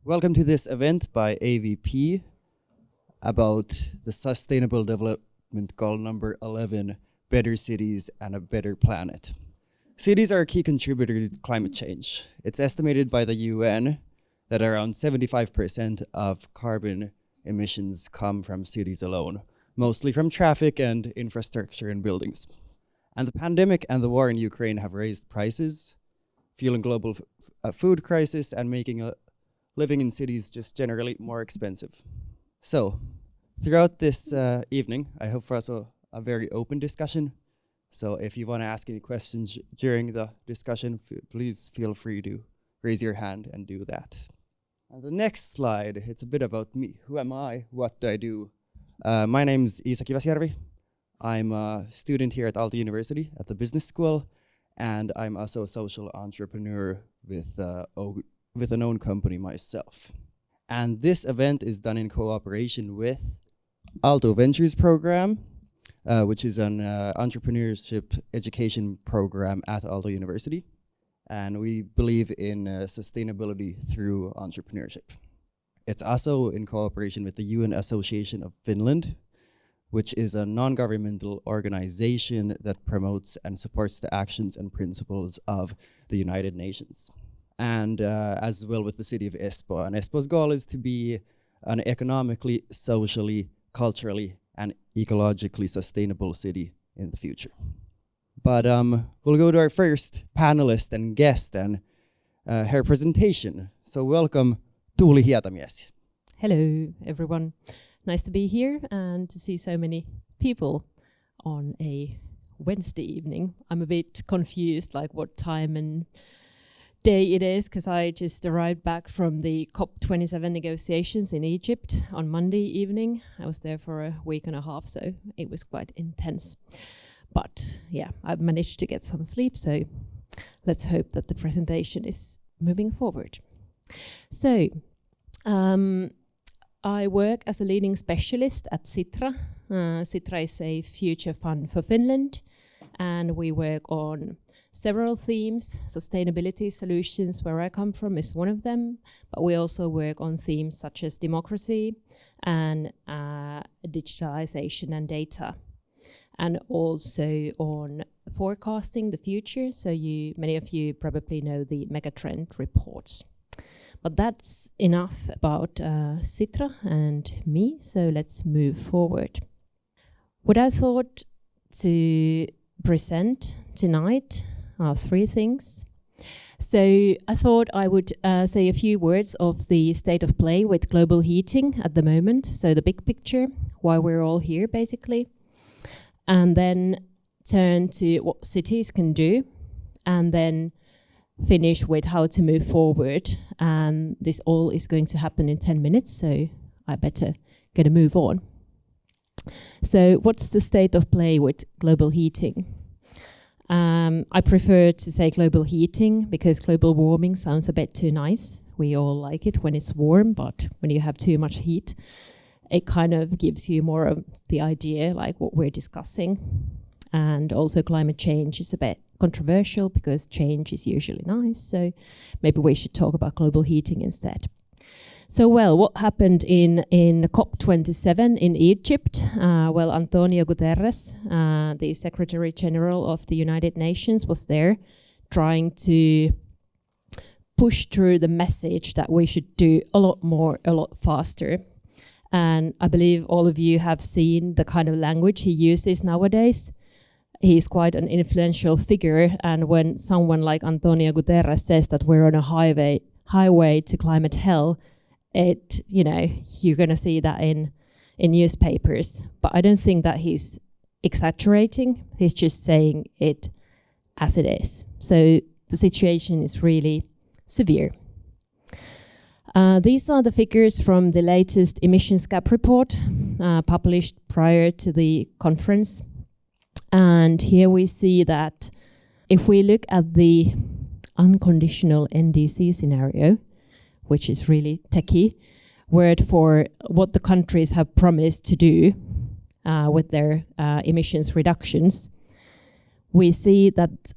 Welcome to this event by AVP about the Sustainable Development Goal number 11, Better Cities and a Better Planet. Cities are a key contributor to climate change. It's estimated by the UN that around 75% of carbon emissions come from cities alone, mostly from traffic and infrastructure and buildings. And the pandemic and the war in Ukraine have raised prices, fueling global food crisis and making living in cities just generally more expensive. So, throughout this evening, I hope for also a very open discussion. So if you want to ask any questions during the discussion, please feel free to raise your hand and do that. And the next slide, it's a bit about me. Who am I? What do I do? My name's Iisa Kivasjärvi. I'm a student here at Aalto University at the business school, and I'm also a social entrepreneur with an own company myself. And this event is done in cooperation with Aalto Ventures program, which is an entrepreneurship education program at Aalto University. And we believe in sustainability through entrepreneurship. It's also in cooperation with the UN Association of Finland, which is a non-governmental organization that promotes and supports the actions and principles of the United Nations. And as well with the city of Espoo. And Espoo's goal is to be an economically, socially, culturally, and ecologically sustainable city in the future. But we'll go to our first panelist and guest and her presentation. So welcome, Tuuli Hietamies. Hello, everyone. Nice to be here and to see so many people on a Wednesday evening. I'm a bit confused, like what time and day it is, because I just arrived back from the COP27 negotiations in Egypt on Monday evening. I was there for a week and a half, so it was quite intense. But yeah, I've managed to get some sleep, so let's hope that the presentation is moving forward. So, I work as a leading specialist at Sitra. Sitra is a future fund for Finland, and we work on several themes. Sustainability solutions, where I come from, is one of them, but we also work on themes such as democracy and digitalization and data, and also on forecasting the future. So many of you probably know the megatrend reports. But that's enough about Sitra and me, so let's move forward. What I thought to present tonight are three things. So I thought I would say a few words of the state of play with global heating at the moment, so the big picture, why we're all here basically, and then turn to what cities can do, and then finish with how to move forward. And this all is going to happen in 10 minutes, so I better get a move on. So what's the state of play with global heating? I prefer to say global heating because global warming sounds a bit too nice. We all like it when it's warm, but when you have too much heat, it kind of gives you more of the idea like what we're discussing. And also climate change is a bit controversial because change is usually nice. So maybe we should talk about global heating instead. So, well, what happened in COP27 in Egypt? Well, Antonio Guterres, the Secretary General of the United Nations, was there trying to push through the message that we should do a lot more, a lot faster. And I believe all of you have seen the kind of language he uses nowadays. He's quite an influential figure, and when someone like Antonio Guterres says that we're on a highway to climate hell, you're going to see that in newspapers. But I don't think that he's exaggerating. He's just saying it as it is. So the situation is really severe. These are the figures from the latest emissions gap report published prior to the conference. And here we see that if we look at the unconditional NDC scenario, which is really techie word for what the countries have promised to do with their emissions reductions, we see that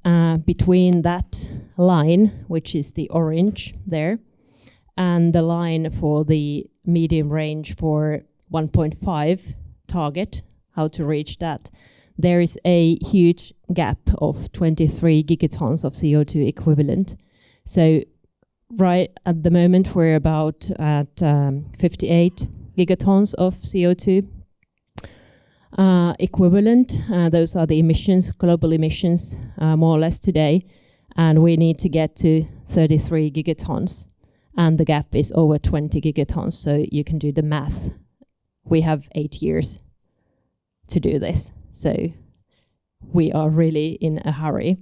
between that line, which is the orange there, and the line for the medium range for 1.5 target, how to reach that, there is a huge gap of 23 gigatons of CO2 equivalent. So right at the moment, we're about at 58 gigatons of CO2 equivalent. Those are the emissions, global emissions, more or less today. And we need to get to 33 gigatons. And the gap is over 20 gigatons. So you can do the math. We have 8 years to do this. So we are really in a hurry.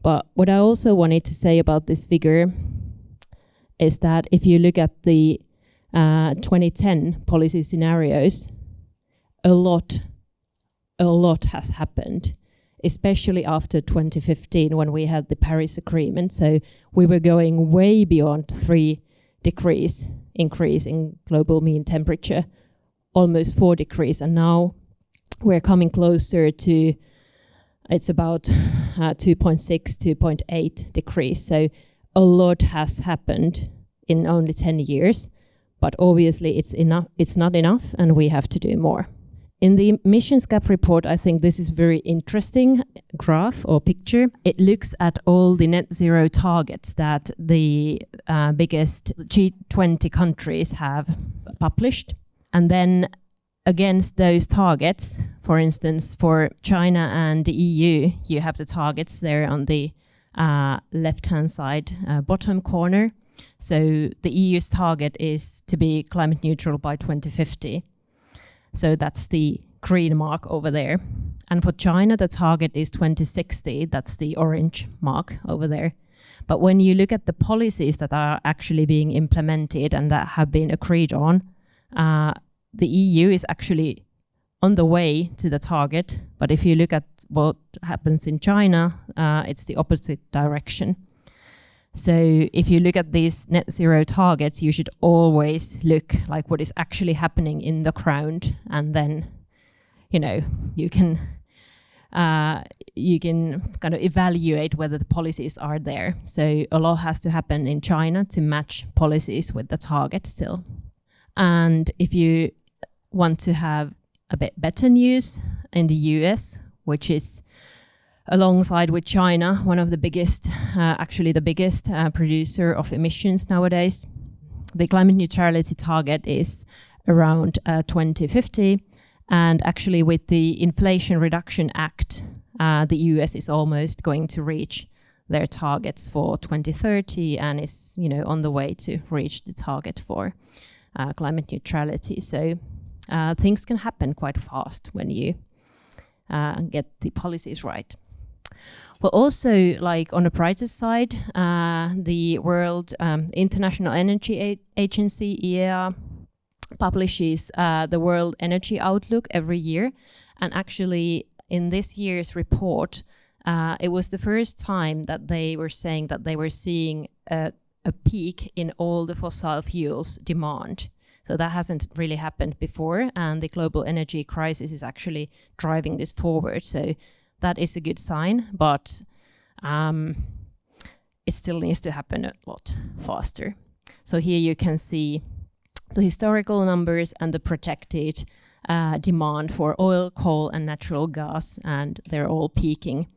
But what I also wanted to say about this figure is that if you look at the 2010 policy scenarios, a lot has happened, especially after 2015 when we had the Paris Agreement. So we were going way beyond 3 degrees increase in global mean temperature, almost 4 degrees. And now we're coming closer to, it's about 2.6, 2.8 degrees. So a lot has happened in only 10 years, but obviously it's not enough and we have to do more. In the emissions gap report, I think this is very interesting graph or picture. It looks at all the net zero targets that the biggest G20 countries have published. And then against those targets, for instance, for China and the EU, you have the targets there on the left-hand side, bottom corner. So the EU's target is to be climate neutral by 2050. So that's the green mark over there. And for China, the target is 2060. That's the orange mark over there. But when you look at the policies that are actually being implemented and that have been agreed on, the EU is actually on the way to the target. But if you look at what happens in China, it's the opposite direction. So if you look at these net zero targets, you should always look like what is actually happening in the ground, and then, you can kind of evaluate whether the policies are there. So a lot has to happen in China to match policies with the target still. And if you want to have a bit better news, in the US, which is alongside with China, one of the biggest, actually the biggest producer of emissions nowadays. The climate neutrality target is around 2050. And actually with the Inflation Reduction Act, the US is almost going to reach their targets for 2030 and is, on the way to reach the target for climate neutrality. So things can happen quite fast when you get the policies right. But also, like on the brighter side, the World International Energy Agency, IEA, publishes the World Energy Outlook every year. And actually, in this year's report, it was the first time that they were saying that they were seeing a peak in all the fossil fuels demand. So that hasn't really happened before, and the global energy crisis is actually driving this forward. So that is a good sign, but it still needs to happen a lot faster. So here you can see the historical numbers and the projected demand for oil, coal, and natural gas, and they're all peaking.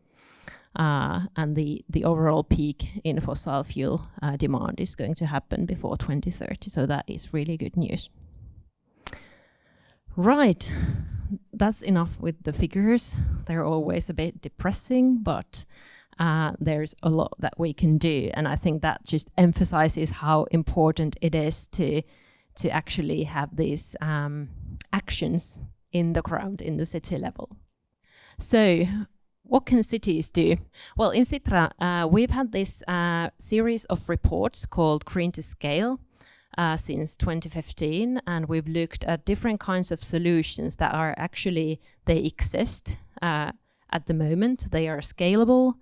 And the overall peak in fossil fuel demand is going to happen before 2030. So that is really good news. Right, that's enough with the figures. They're always a bit depressing, but there's a lot that we can do. And I think that just emphasizes how important it is to actually have these actions in the ground, in the city level. So what can cities do? Well, in Sitra, we've had this series of reports called Green to Scale since 2015, and we've looked at different kinds of solutions that are actually, they exist at the moment. They are scalable,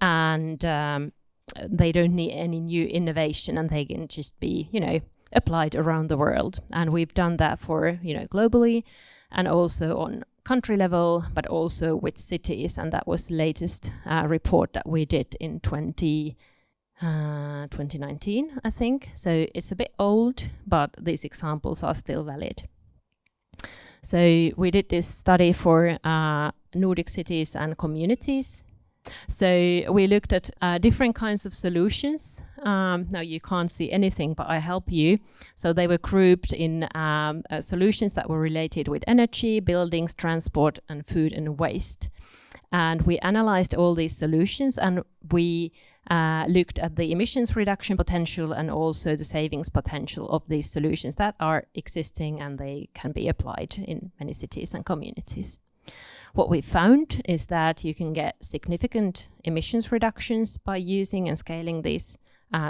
and they don't need any new innovation, and they can just be, applied around the world. And we've done that for, globally, and also on country level, but also with cities. And that was the latest report that we did in 2018. 2019, I think. So it's a bit old, but these examples are still valid. So we did this study for Nordic cities and communities. So we looked at different kinds of solutions. Now you can't see anything, but I help you. So they were grouped in solutions that were related with energy, buildings, transport, and food and waste. And we analyzed all these solutions, and we looked at the emissions reduction potential and also the savings potential of these solutions that are existing, and they can be applied in many cities and communities. What we found is that you can get significant emissions reductions by using and scaling these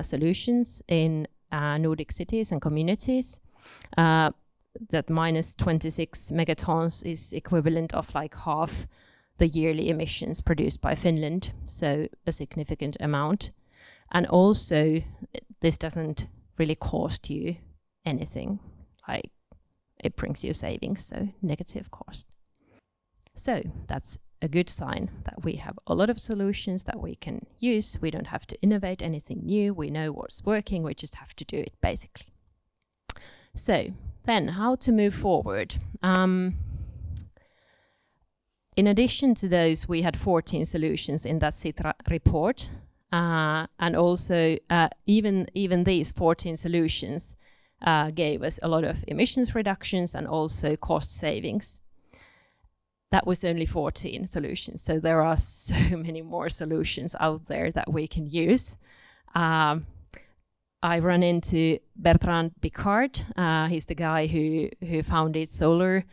solutions in Nordic cities and communities. That minus 26 megatons is equivalent of like half the yearly emissions produced by Finland, so a significant amount. And also, this doesn't really cost you anything, like it brings you savings, so negative cost. So that's a good sign that we have a lot of solutions that we can use. We don't have to innovate anything new. We know what's working. We just have to do it, basically. So then how to move forward? In addition to those, we had 14 solutions in that Sitra report. And also, even these 14 solutions gave us a lot of emissions reductions and also cost savings. That was only 14 solutions. So there are so many more solutions out there that we can use. I run into Bertrand Picard. He's the guy who founded Solar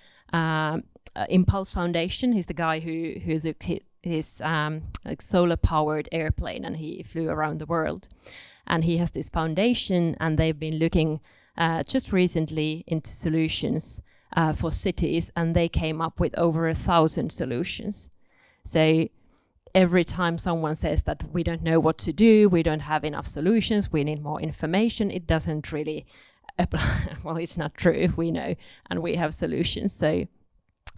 Impulse Foundation. He's the guy who took his like solar-powered airplane, and he flew around the world. And he has this foundation, and they've been looking just recently into solutions for cities, and they came up with over 1,000 solutions. So every time someone says that we don't know what to do, we don't have enough solutions, we need more information, it doesn't really apply. Well, it's not true, we know, and we have solutions. So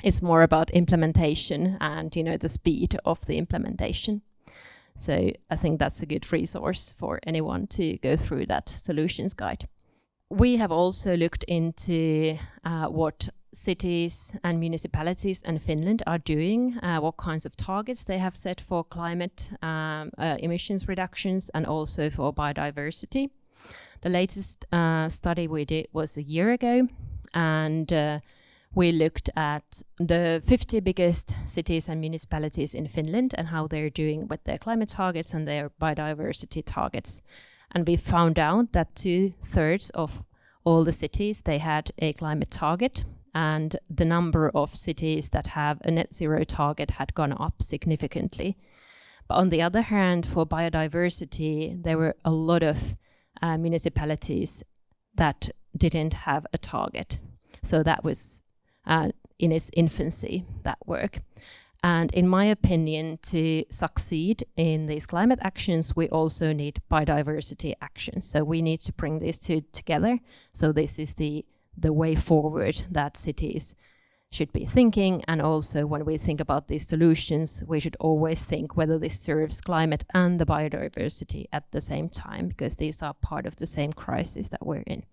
it's more about implementation and, you know, the speed of the implementation. So I think that's a good resource for anyone to go through that solutions guide. We have also looked into what cities and municipalities in Finland are doing, what kinds of targets they have set for climate emissions reductions and also for biodiversity. The latest study we did was a year ago, and we looked at the 50 biggest cities and municipalities in Finland and how they're doing with their climate targets and their biodiversity targets. And we found out that 2/3 of all the cities, they had a climate target, and the number of cities that have a net zero target had gone up significantly. But on the other hand, for biodiversity, there were a lot of municipalities that didn't have a target. So that was in its infancy, that work. And in my opinion, to succeed in these climate actions, we also need biodiversity actions. So we need to bring these two together. So this is the way forward that cities should be thinking. And also when we think about these solutions, we should always think whether this serves climate and the biodiversity at the same time, because these are part of the same crisis that we're in.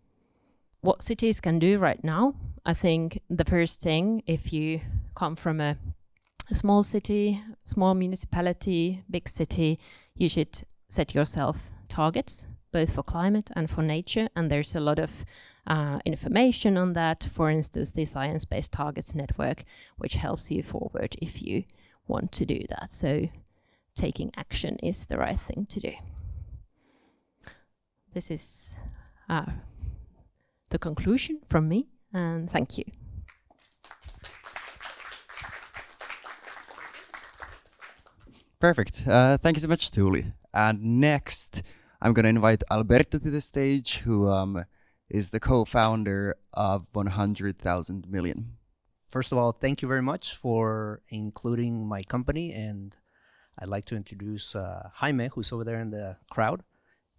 What cities can do right now, I think the first thing, if you come from a small city, small municipality, big city, you should set yourself targets, both for climate and for nature. And there's a lot of information on that. For instance, the Science Based Targets Network, which helps you forward if you want to do that. So taking action is the right thing to do. This is the conclusion from me, and thank you. Perfect. Thank you so much, Tuuli. And next, I'm going to invite Alberto to the stage, who is the co-founder of 100,000 Million. First of all, thank you very much for including my company. And I'd like to introduce Jaime, who's over there in the crowd.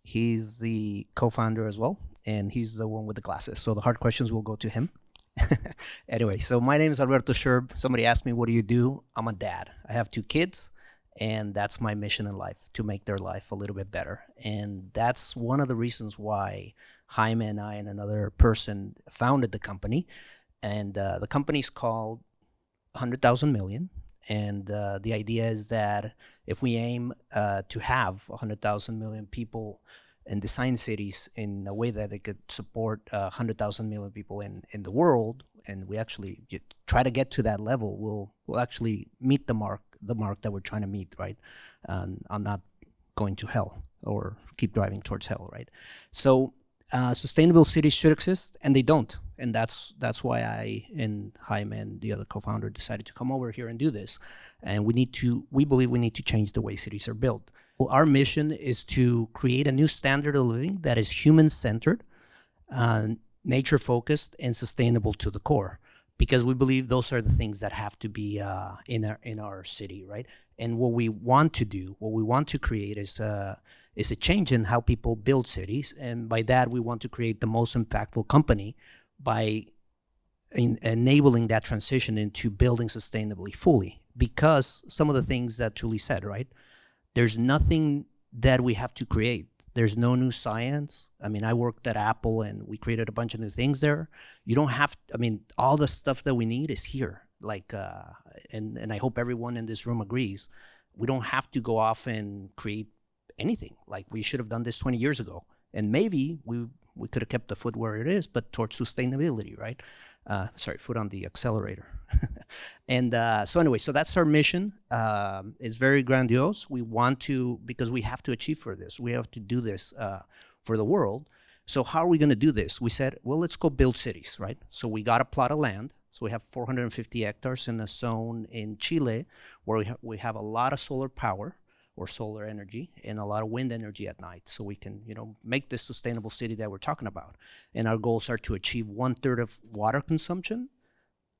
He's the co-founder as well, and he's the one with the glasses. So the hard questions will go to him. Anyway, so my name is Alberto Scherb. Somebody asked me, what do you do? I'm a dad. I have 2 kids. And that's my mission in life, to make their life a little bit better. And that's one of the reasons why Jaime and I and another person founded the company. And the company's called 100,000 million. And the idea is that if we aim to have 100,000 million people and design cities in a way that it could support 100,000 million people in the world, and we actually try to get to that level, we'll actually meet the mark that we're trying to meet, right? On not going to hell or keep driving towards hell, right? So sustainable cities should exist, and they don't. And that's why I and Jaime and the other co-founder decided to come over here and do this. And we believe we need to change the way cities are built. Well, our mission is to create a new standard of living that is human-centered, nature-focused, and sustainable to the core. Because we believe those are the things that have to be in our city, right? And what we want to create is a change in how people build cities. And by that, we want to create the most impactful company by enabling that transition into building sustainably fully. Because some of the things that Tuli said, right? There's nothing that we have to create. There's no new science. I mean, I worked at Apple and we created a bunch of new things there. You don't have, all the stuff that we need is here. Like, and I hope everyone in this room agrees. We don't have to go off and create anything. Like, we should have done this 20 years ago. And maybe we could have kept the foot where it is, but towards sustainability, right? Foot on the accelerator. And so that's our mission. It's very grandiose. We want to, because we have to achieve for this. We have to do this for the world. So how are we going to do this? We said, well, let's go build cities, right? So we got a plot of land. So we have 450 hectares in a zone in Chile where we have a lot of solar power or solar energy and a lot of wind energy at night. So we can, make this sustainable city that we're talking about. And our goals are to achieve 1/3 of water consumption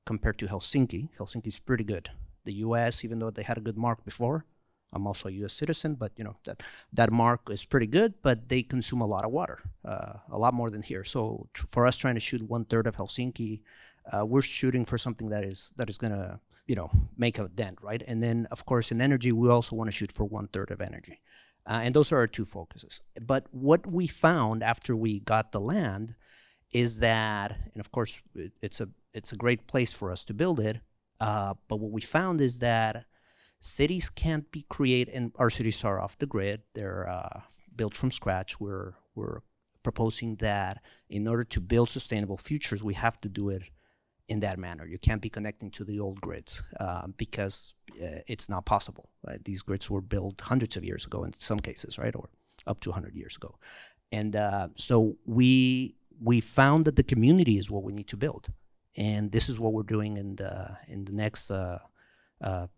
compared to Helsinki. Helsinki's pretty good. The US, even though they had a good mark before, I'm also a US citizen, but that mark is pretty good, but they consume a lot of water, a lot more than here. So for us trying to shoot 1/3 of Helsinki, we're shooting for something that is gonna, make a dent, right? And then of course in energy, we also want to shoot for 1/3 of energy. And those are our two focuses. But what we found after we got the land is that, and of course it's a great place for us to build it, but what we found is that cities can't be created, and our cities are off the grid. They're built from scratch. We're proposing that in order to build sustainable futures, we have to do it in that manner. You can't be connecting to the old grids because it's not possible. Right? These grids were built hundreds of years ago in some cases, right, or up to 100 years ago. And so we found that the community is what we need to build, and this is what we're doing in the next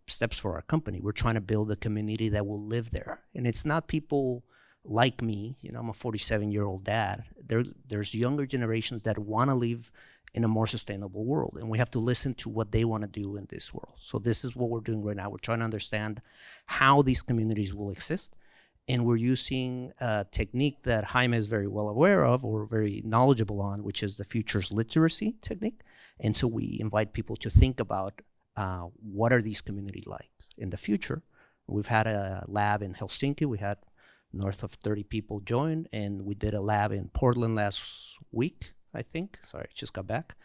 steps for our company. We're trying to build a community that will live there, and it's not people like me. I'm a 47-year-old dad. There's younger generations that want to live in a more sustainable world, and we have to listen to what they want to do in this world. So this is what we're doing right now. We're trying to understand how these communities will exist, and we're using a technique that Jaime is very well aware of or very knowledgeable on, which is the futures literacy technique. And so we invite people to think about what are these communities like in the future. We've had a lab in Helsinki. We had north of 30 people join, and we did a lab in Portland last week, I think. Sorry, just got back.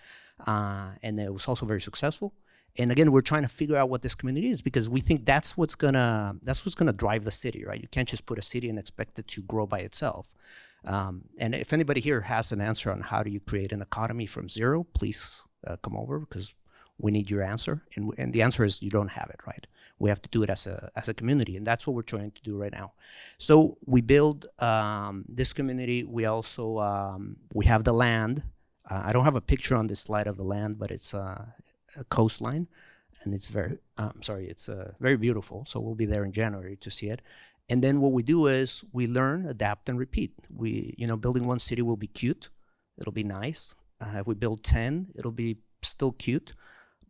And it was also very successful. And again, we're trying to figure out what this community is, because we think that's what's gonna drive the city, right? You can't just put a city and expect it to grow by itself. And if anybody here has an answer on how do you create an economy from zero, please come over, because we need your answer. And the answer is you don't have it, right? We have to do it as a community, and that's what we're trying to do right now. So we build this community. We also we have the land. I don't have a picture on this slide of the land, but it's a coastline, and it's very beautiful. So we'll be there in January to see it. And then what we do is we learn, adapt, and repeat. Building one city will be cute. It'll be nice. If we build 10, it'll be still cute.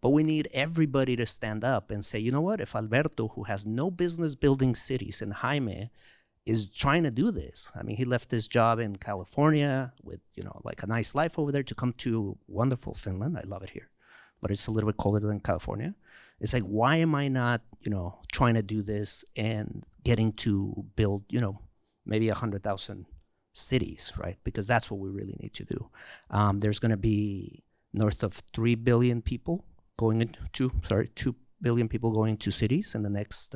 But we need everybody to stand up and say, you know what, if Alberto, who has no business building cities, and Jaime is trying to do this. I mean, he left his job in California with, like a nice life over there to come to wonderful Finland. I love it here. but it's a little bit colder than California. It's like, why am I not, trying to do this and getting to build, maybe 100,000 cities, right? Because that's what we really need to do. There's going to be north of 3 billion people going into, 2 billion people going to cities in the next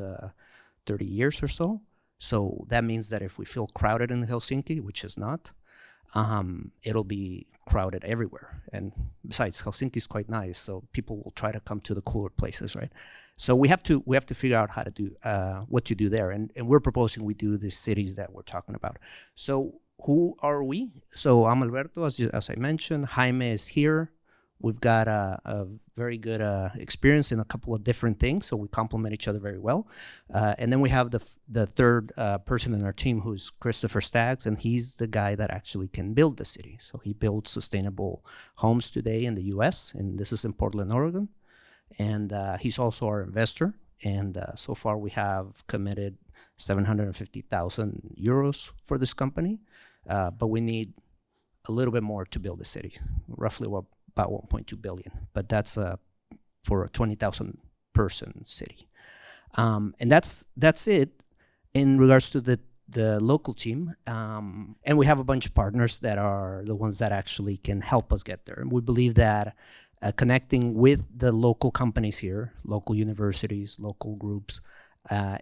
30 years or so. So that means that if we feel crowded in Helsinki, which is not, it'll be crowded everywhere. And besides, Helsinki is quite nice, so people will try to come to the cooler places, right? So we have to figure out how to do what to do there, and we're proposing we do the cities that we're talking about. So who are we? So I'm Alberto, as I mentioned. Jaime is here. We've got a very good experience in a couple of different things, so we complement each other very well. And then we have the third person in our team, who's Christopher Staggs, and he's the guy that actually can build the city. So he builds sustainable homes today in the U.S., and this is in Portland, Oregon. And he's also our investor. And so far we have committed 750,000 euros for this company, but we need a little bit more to build the city, roughly about 1.2 billion, but that's for a 20,000 person city. And that's it in regards to the local team. And we have a bunch of partners that are the ones that actually can help us get there. And we believe that connecting with the local companies here, local universities, local groups,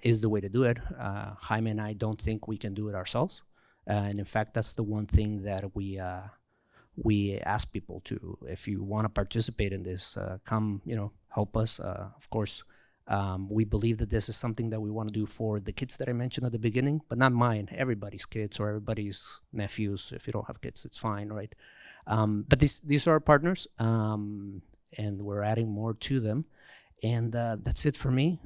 is the way to do it. Jaime and I don't think we can do it ourselves. And in fact, that's the one thing that we ask people to, if you want to participate in this, come, help us. Of course, we believe that this is something that we want to do for the kids that I mentioned at the beginning, but not mine, everybody's kids or everybody's nephews. If you don't have kids, it's fine, right? But these are our partners, and we're adding more to them. And that's it for me.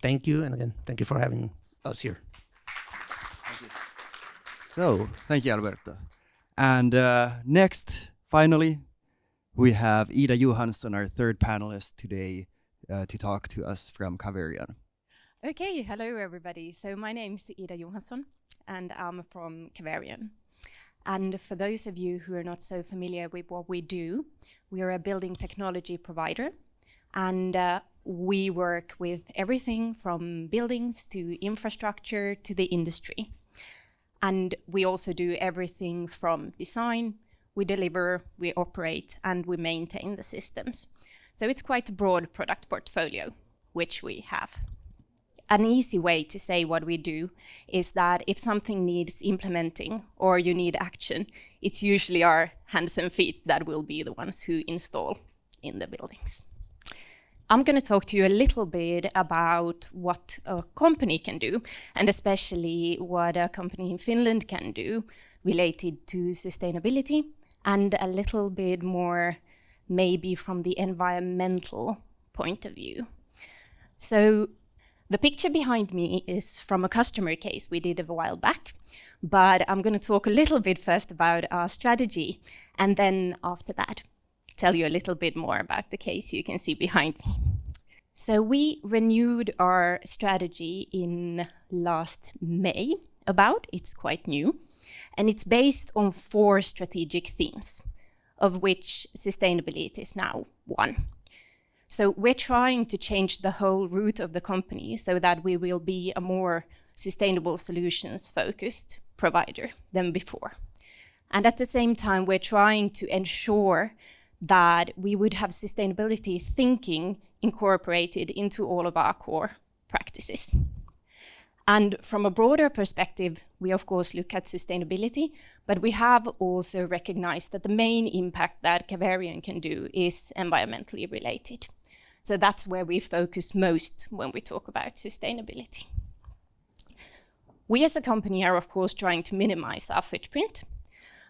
Thank you. And again, thank you for having us here. Thank you. So, thank you, Alberto. And next, finally, we have Ida Johansson, our third panelist today, to talk to us from Caverion. Okay, hello everybody. So my name is Ida Johansson and I'm from Caverion. And for those of you who are not so familiar with what we do, we are a building technology provider, and we work with everything from buildings to infrastructure to the industry. And we also do everything from design, we deliver, we operate, and we maintain the systems. So it's quite a broad product portfolio, which we have. An easy way to say what we do is that if something needs implementing or you need action, it's usually our hands and feet that will be the ones who install in the buildings. I'm going to talk to you a little bit about what a company can do, and especially what a company in Finland can do related to sustainability, and a little bit more maybe from the environmental point of view. So the picture behind me is from a customer case we did a while back, but I'm going to talk a little bit first about our strategy, and then after that tell you a little bit more about the case you can see behind me. So we renewed our strategy in last May, it's quite new, and it's based on 4 strategic themes, of which sustainability is now one. So we're trying to change the whole route of the company so that we will be a more sustainable solutions focused provider than before. And at the same time, we're trying to ensure that we would have sustainability thinking incorporated into all of our core practices. And from a broader perspective, we of course look at sustainability, but we have also recognized that the main impact that Caverion can do is environmentally related. So that's where we focus most when we talk about sustainability. We as a company are of course trying to minimize our footprint,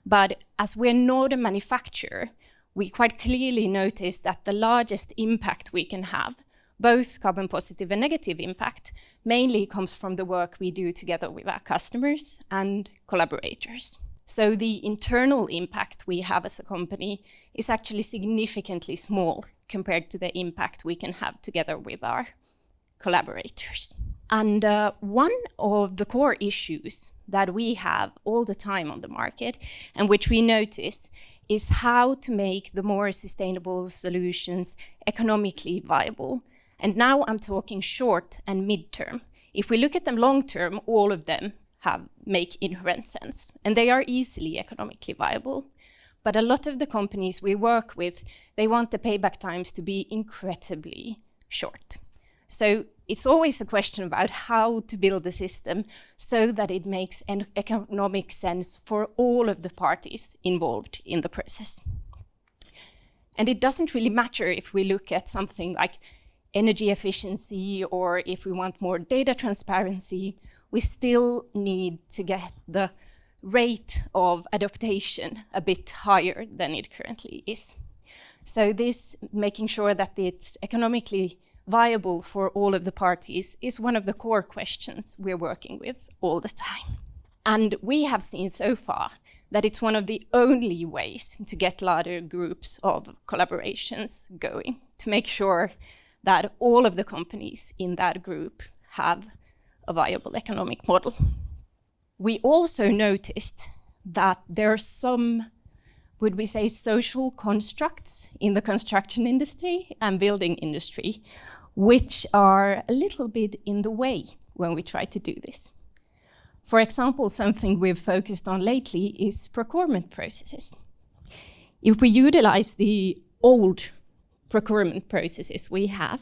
but as we're not a manufacturer, we quite clearly notice that the largest impact we can have, both carbon positive and negative impact, mainly comes from the work we do together with our customers and collaborators. So the internal impact we have as a company is actually significantly small compared to the impact we can have together with our collaborators. And one of the core issues that we have all the time on the market, and which we notice, is how to make the more sustainable solutions economically viable. And now I'm talking short and mid-term. If we look at them long-term, all of them make inherent sense, and they are easily economically viable. But a lot of the companies we work with, they want the payback times to be incredibly short. So it's always a question about how to build a system so that it makes an economic sense for all of the parties involved in the process. And it doesn't really matter if we look at something like energy efficiency or if we want more data transparency, we still need to get the rate of adaptation a bit higher than it currently is. So this making sure that it's economically viable for all of the parties is one of the core questions we're working with all the time. And we have seen so far that it's one of the only ways to get larger groups of collaborations going, to make sure that all of the companies in that group have a viable economic model. We also noticed that there are some, would we say, social constructs in the construction industry and building industry, which are a little bit in the way when we try to do this. For example, something we've focused on lately is procurement processes. If we utilize the old procurement processes we have,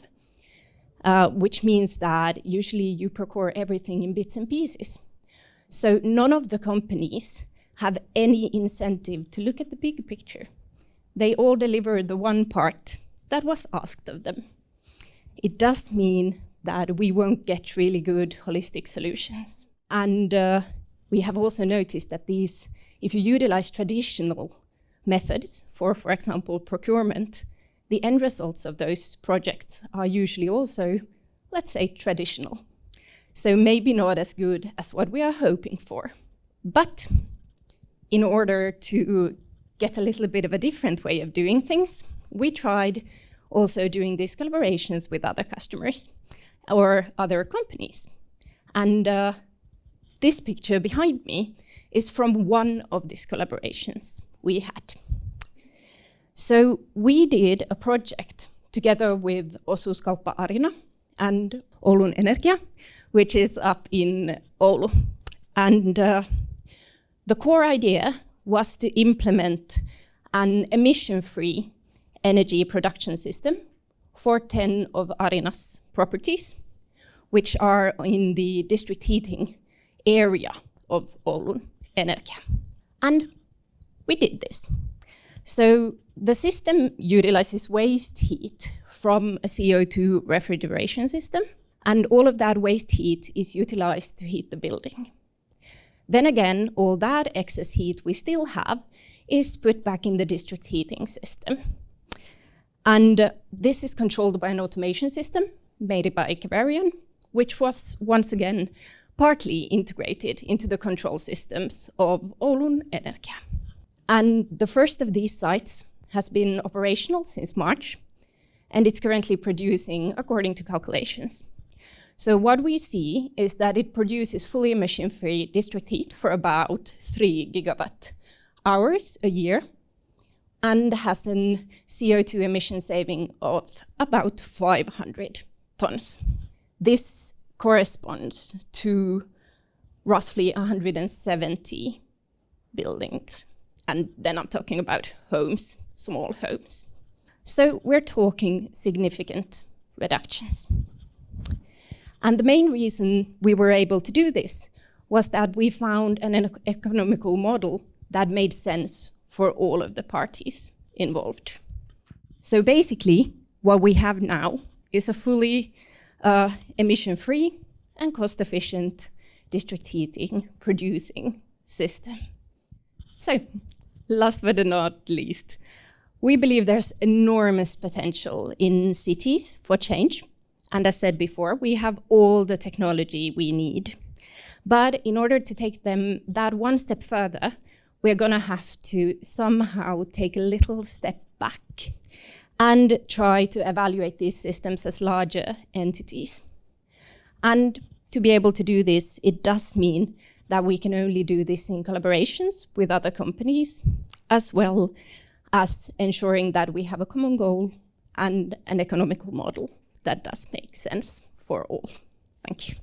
which means that usually you procure everything in bits and pieces. So none of the companies have any incentive to look at the big picture. They all deliver the one part that was asked of them. It does mean that we won't get really good holistic solutions. And we have also noticed that these, if you utilize traditional methods for example, procurement, the end results of those projects are usually also, let's say, traditional. So maybe not as good as what we are hoping for. But in order to get a little bit of a different way of doing things, we tried also doing these collaborations with other customers or other companies. And this picture behind me is from one of these collaborations we had. So we did a project together with Osuuskauppa Arina and Oulun Energia, which is up in Oulu. And the core idea was to implement an emission-free energy production system for 10 of Arina's properties, which are in the district heating area of Oulun Energia. And we did this. So the system utilizes waste heat from a CO2 refrigeration system, and all of that waste heat is utilized to heat the building. Then again, all that excess heat we still have is put back in the district heating system. And this is controlled by an automation system made by Caverion, which was once again partly integrated into the control systems of Oulun Energia. And the first of these sites has been operational since March, and it's currently producing according to calculations. So what we see is that it produces fully emission-free district heat for about 3 gigawatt hours a year and has a CO2 emission saving of about 500 tons. This corresponds to roughly 170 buildings. And then I'm talking about homes, small homes. So we're talking significant reductions. And the main reason we were able to do this was that we found an economical model that made sense for all of the parties involved. So basically, what we have now is a fully emission-free and cost-efficient district heating producing system. So, last but not least, we believe there's enormous potential in cities for change. And as said before, we have all the technology we need. But in order to take them that one step further, we're going to have to somehow take a little step back and try to evaluate these systems as larger entities. And to be able to do this, it does mean that we can only do this in collaborations with other companies as well as ensuring that we have a common goal and an economical model that does make sense for all. Thank you.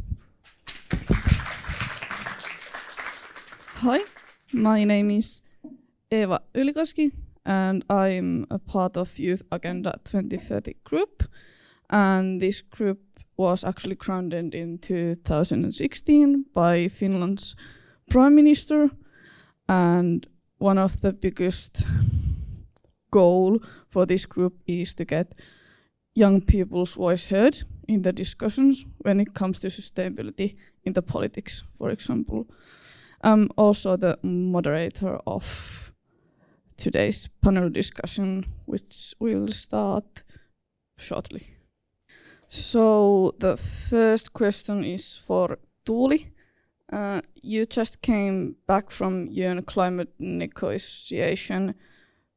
Hi, my name is Eva Ylikoski, and I'm a part of Youth Agenda 2030 group. And this group was actually grounded in 2016 by Finland's Prime Minister. And one of the biggest goal for this group is to get young people's voice heard in the discussions when it comes to sustainability in the politics, for example. I'm also the moderator of today's panel discussion, which will start shortly. So the first question is for Tuuli. You just came back from UN climate negotiation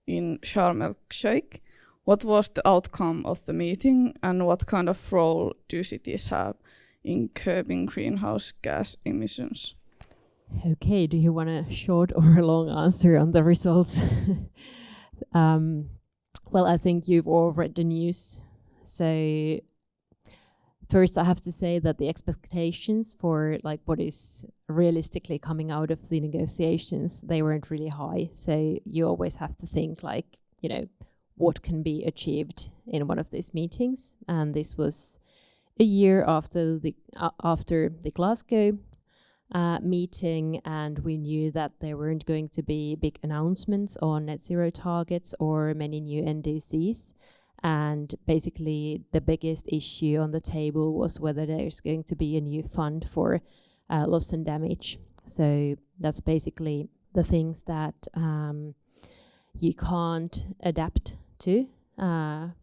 in Sharm el-Sheikh. What was the outcome of the meeting, and what kind of role do cities have in curbing greenhouse gas emissions? Okay, do you want a short or a long answer on the results? Well, I think you've all read the news. So first, I have to say that the expectations for like what is realistically coming out of the negotiations, they weren't really high. So you always have to think like, you know, what can be achieved in one of these meetings. And this was a year after the Glasgow meeting, and we knew that there weren't going to be big announcements on net zero targets or many new NDCs. And basically the biggest issue on the table was whether there's going to be a new fund for loss and damage. So that's basically the things that you can't adapt to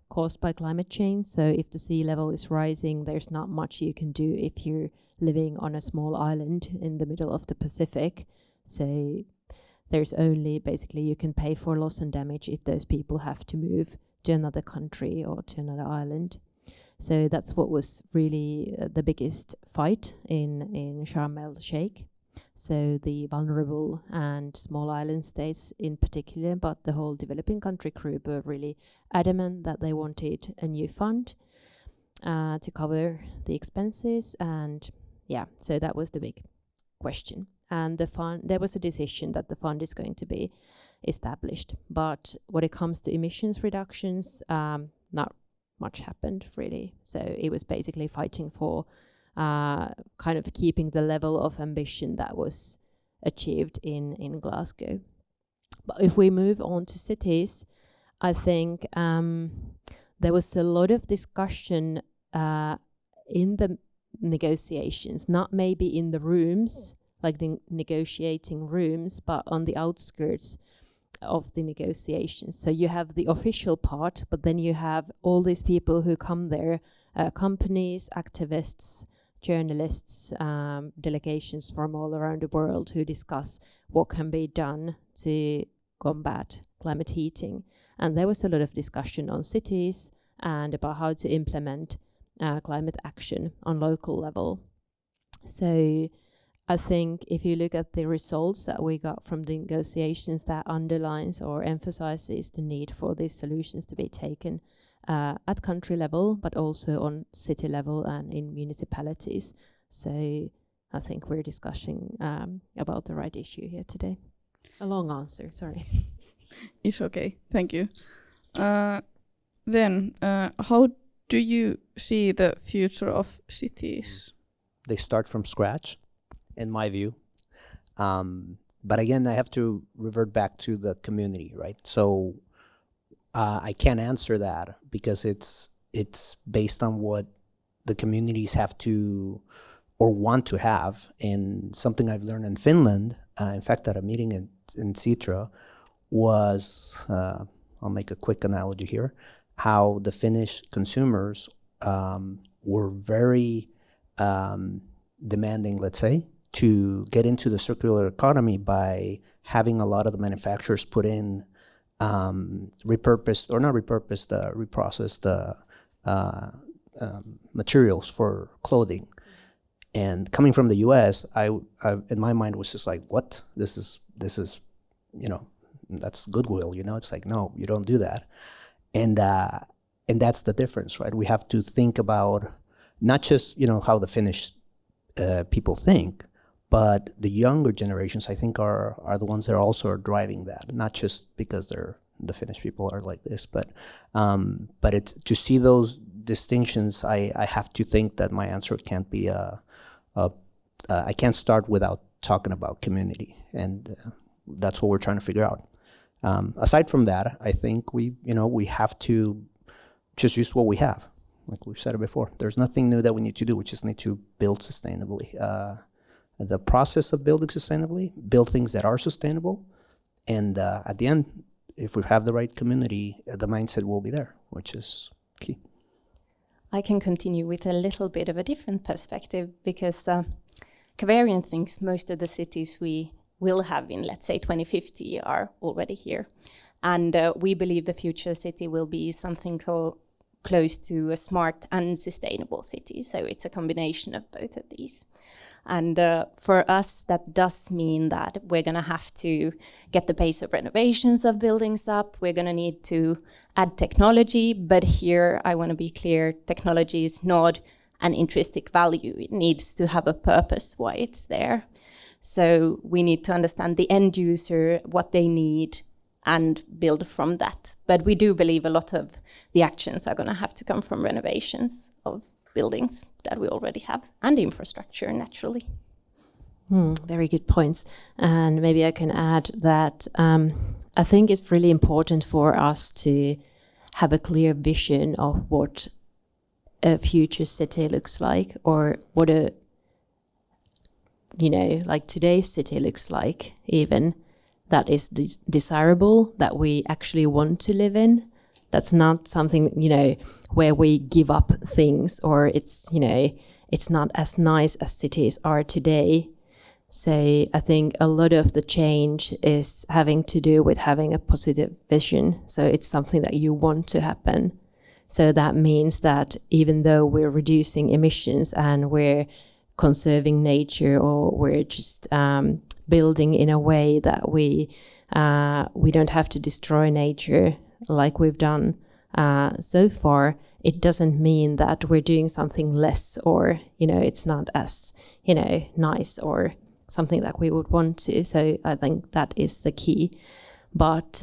caused by climate change. So if the sea level is rising, there's not much you can do if you're living on a small island in the middle of the Pacific. So there's only basically you can pay for loss and damage if those people have to move to another country or to another island. So that's what was really the biggest fight in Sharm el-Sheikh. So the vulnerable and small island states in particular, but the whole developing country group were really adamant that they wanted a new fund to cover the expenses. And yeah, so that was the big question. And the fund, there was a decision that the fund is going to be established. But when it comes to emissions reductions, not much happened really. So it was basically fighting for kind of keeping the level of ambition that was achieved in Glasgow. But if we move on to cities, I think there was a lot of discussion in the negotiations, not maybe in the rooms, like the negotiating rooms, but on the outskirts of the negotiations. So you have the official part, but then you have all these people who come there, companies, activists, journalists, delegations from all around the world who discuss what can be done to combat climate heating. And there was a lot of discussion on cities and about how to implement climate action on local level. So I think if you look at the results that we got from the negotiations, that underlines or emphasizes the need for these solutions to be taken at country level, but also on city level and in municipalities. So I think we're discussing about the right issue here today. A long answer, sorry. It's okay, thank you. Then, how do you see the future of cities? They start from scratch, in my view. But again, I have to revert back to the community, right? So I can't answer that because it's based on what the communities have to or want to have. And something I've learned in Finland, in fact, at a meeting in Sitra, was, I'll make a quick analogy here, how the Finnish consumers were very demanding, let's say, to get into the circular economy by having a lot of the manufacturers put in reprocessed materials for clothing. And coming from the U.S., I in my mind was just like, what? This is, that's goodwill, you know. It's like, no, you don't do that. And that's the difference, right? We have to think about not just, you know, how the Finnish people think, but the younger generations, I think, are the ones that also are driving that, not just because the Finnish people are like this, but it's to see those distinctions. I have to think that my answer can't be I can't start without talking about community, and that's what we're trying to figure out. Aside from that, I think we have to just use what we have. Like we've said it before, there's nothing new that we need to do. We just need to build sustainably. The process of building sustainably, build things that are sustainable, and at the end, if we have the right community, the mindset will be there, which is key. I can continue with a little bit of a different perspective, because Caverian thinks most of the cities we will have in, let's say, 2050 are already here. And we believe the future city will be something close to a smart and sustainable city. So it's a combination of both of these. And for us, that does mean that we're going to have to get the pace of renovations of buildings up. We're going to need to add technology. But here, I want to be clear, technology is not an intrinsic value. It needs to have a purpose why it's there. So we need to understand the end user, what they need, and build from that. But we do believe a lot of the actions are going to have to come from renovations of buildings that we already have, and infrastructure, naturally. Very good points. And maybe I can add that I think it's really important for us to have a clear vision of what a future city looks like, or what like today's city looks like, even that is desirable, that we actually want to live in. That's not something, where we give up things, or it's not as nice as cities are today. So I think a lot of the change is having to do with having a positive vision. So it's something that you want to happen. So that means that even though we're reducing emissions and we're conserving nature, or we're just building in a way that we don't have to destroy nature like we've done so far, it doesn't mean that we're doing something less, or it's not as nice or something that we would want to. So I think that is the key. But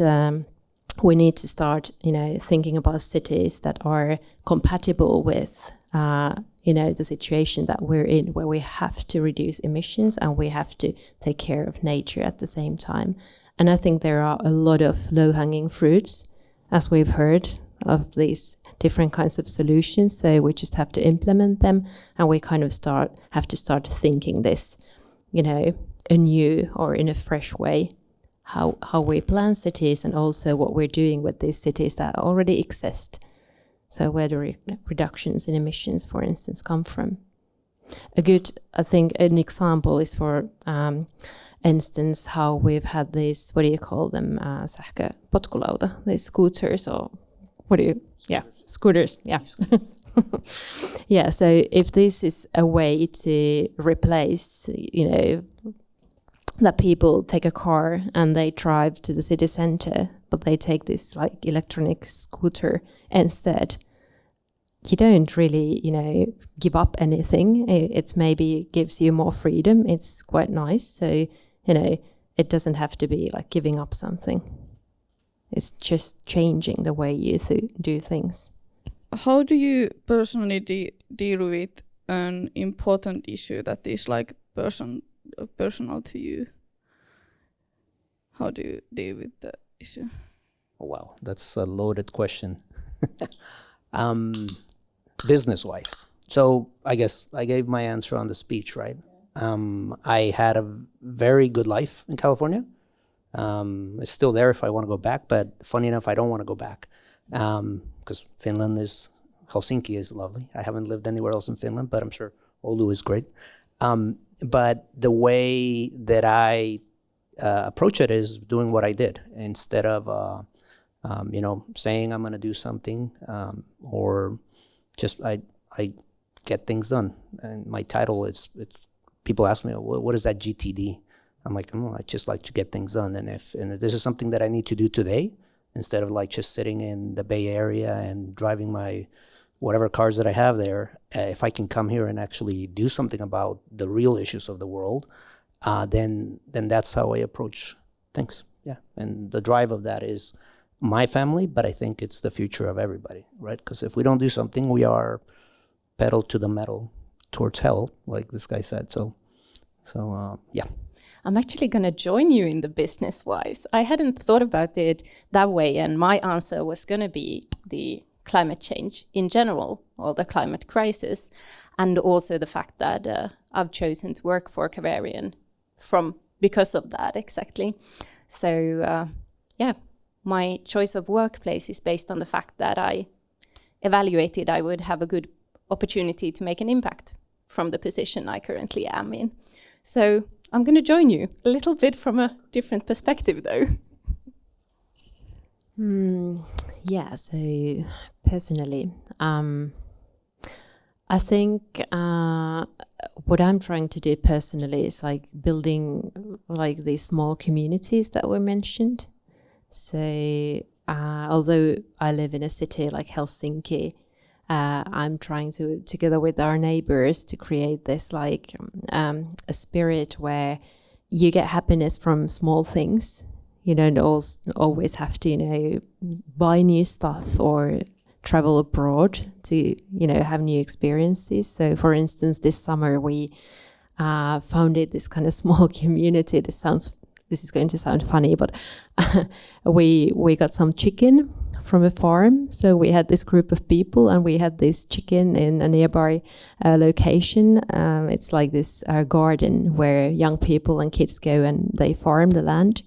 we need to start thinking about cities that are compatible with the situation that we're in, where we have to reduce emissions and we have to take care of nature at the same time. And I think there are a lot of low-hanging fruits, as we've heard, of these different kinds of solutions. So we just have to implement them, and we kind of have to start thinking this, anew, or in a fresh way, how we plan cities, and also what we're doing with these cities that already exist. So where the reductions in emissions, for instance, come from. I think an example is, for instance, how we've had these, what do you call them, sähköpotkulauta, these scooters, or scooters, yeah. Yeah, so if this is a way to replace, that people take a car and they drive to the city center, but they take this like electronic scooter instead, you don't really, give up anything. It's maybe gives you more freedom. It's quite nice. So, it doesn't have to be like giving up something. It's just changing the way you do things. How do you personally deal with an important issue that is like personal to you? How do you deal with the issue? Oh, wow, that's a loaded question. Business-wise. So I guess I gave my answer on the speech, right? I had a very good life in California. It's still there if I want to go back, but funny enough, I don't want to go back. Because Helsinki is lovely. I haven't lived anywhere else in Finland, but I'm sure Oulu is great. But the way that I approach it is doing what I did, instead of saying I'm going to do something, or just I get things done. And my title is, people ask me, what is that GTD? I'm like, I just like to get things done. And if this is something that I need to do today, instead of like just sitting in the Bay Area and driving my whatever cars that I have there, if I can come here and actually do something about the real issues of the world, then that's how I approach things. Yeah, and the drive of that is my family, but I think it's the future of everybody, right? Because if we don't do something, we are pedal to the metal towards hell, like this guy said. So yeah. I'm actually going to join you in the business-wise. I hadn't thought about it that way, and my answer was going to be the climate change in general, or the climate crisis, and also the fact that I've chosen to work for Caverion because of that, exactly. So, yeah, my choice of workplace is based on the fact that I evaluated I would have a good opportunity to make an impact from the position I currently am in. So I'm going to join you a little bit from a different perspective, though. Yeah, so personally, I think what I'm trying to do personally is like building like these small communities that were mentioned. So although I live in a city like Helsinki, I'm trying to, together with our neighbors, to create this like a spirit where you get happiness from small things. You don't always have to, buy new stuff or travel abroad to, have new experiences. So, for instance, this summer we founded this kind of small community. This is going to sound funny, but we got some chicken from a farm. So we had this group of people, and we had this chicken in a nearby location. It's like this garden where young people and kids go and they farm the land.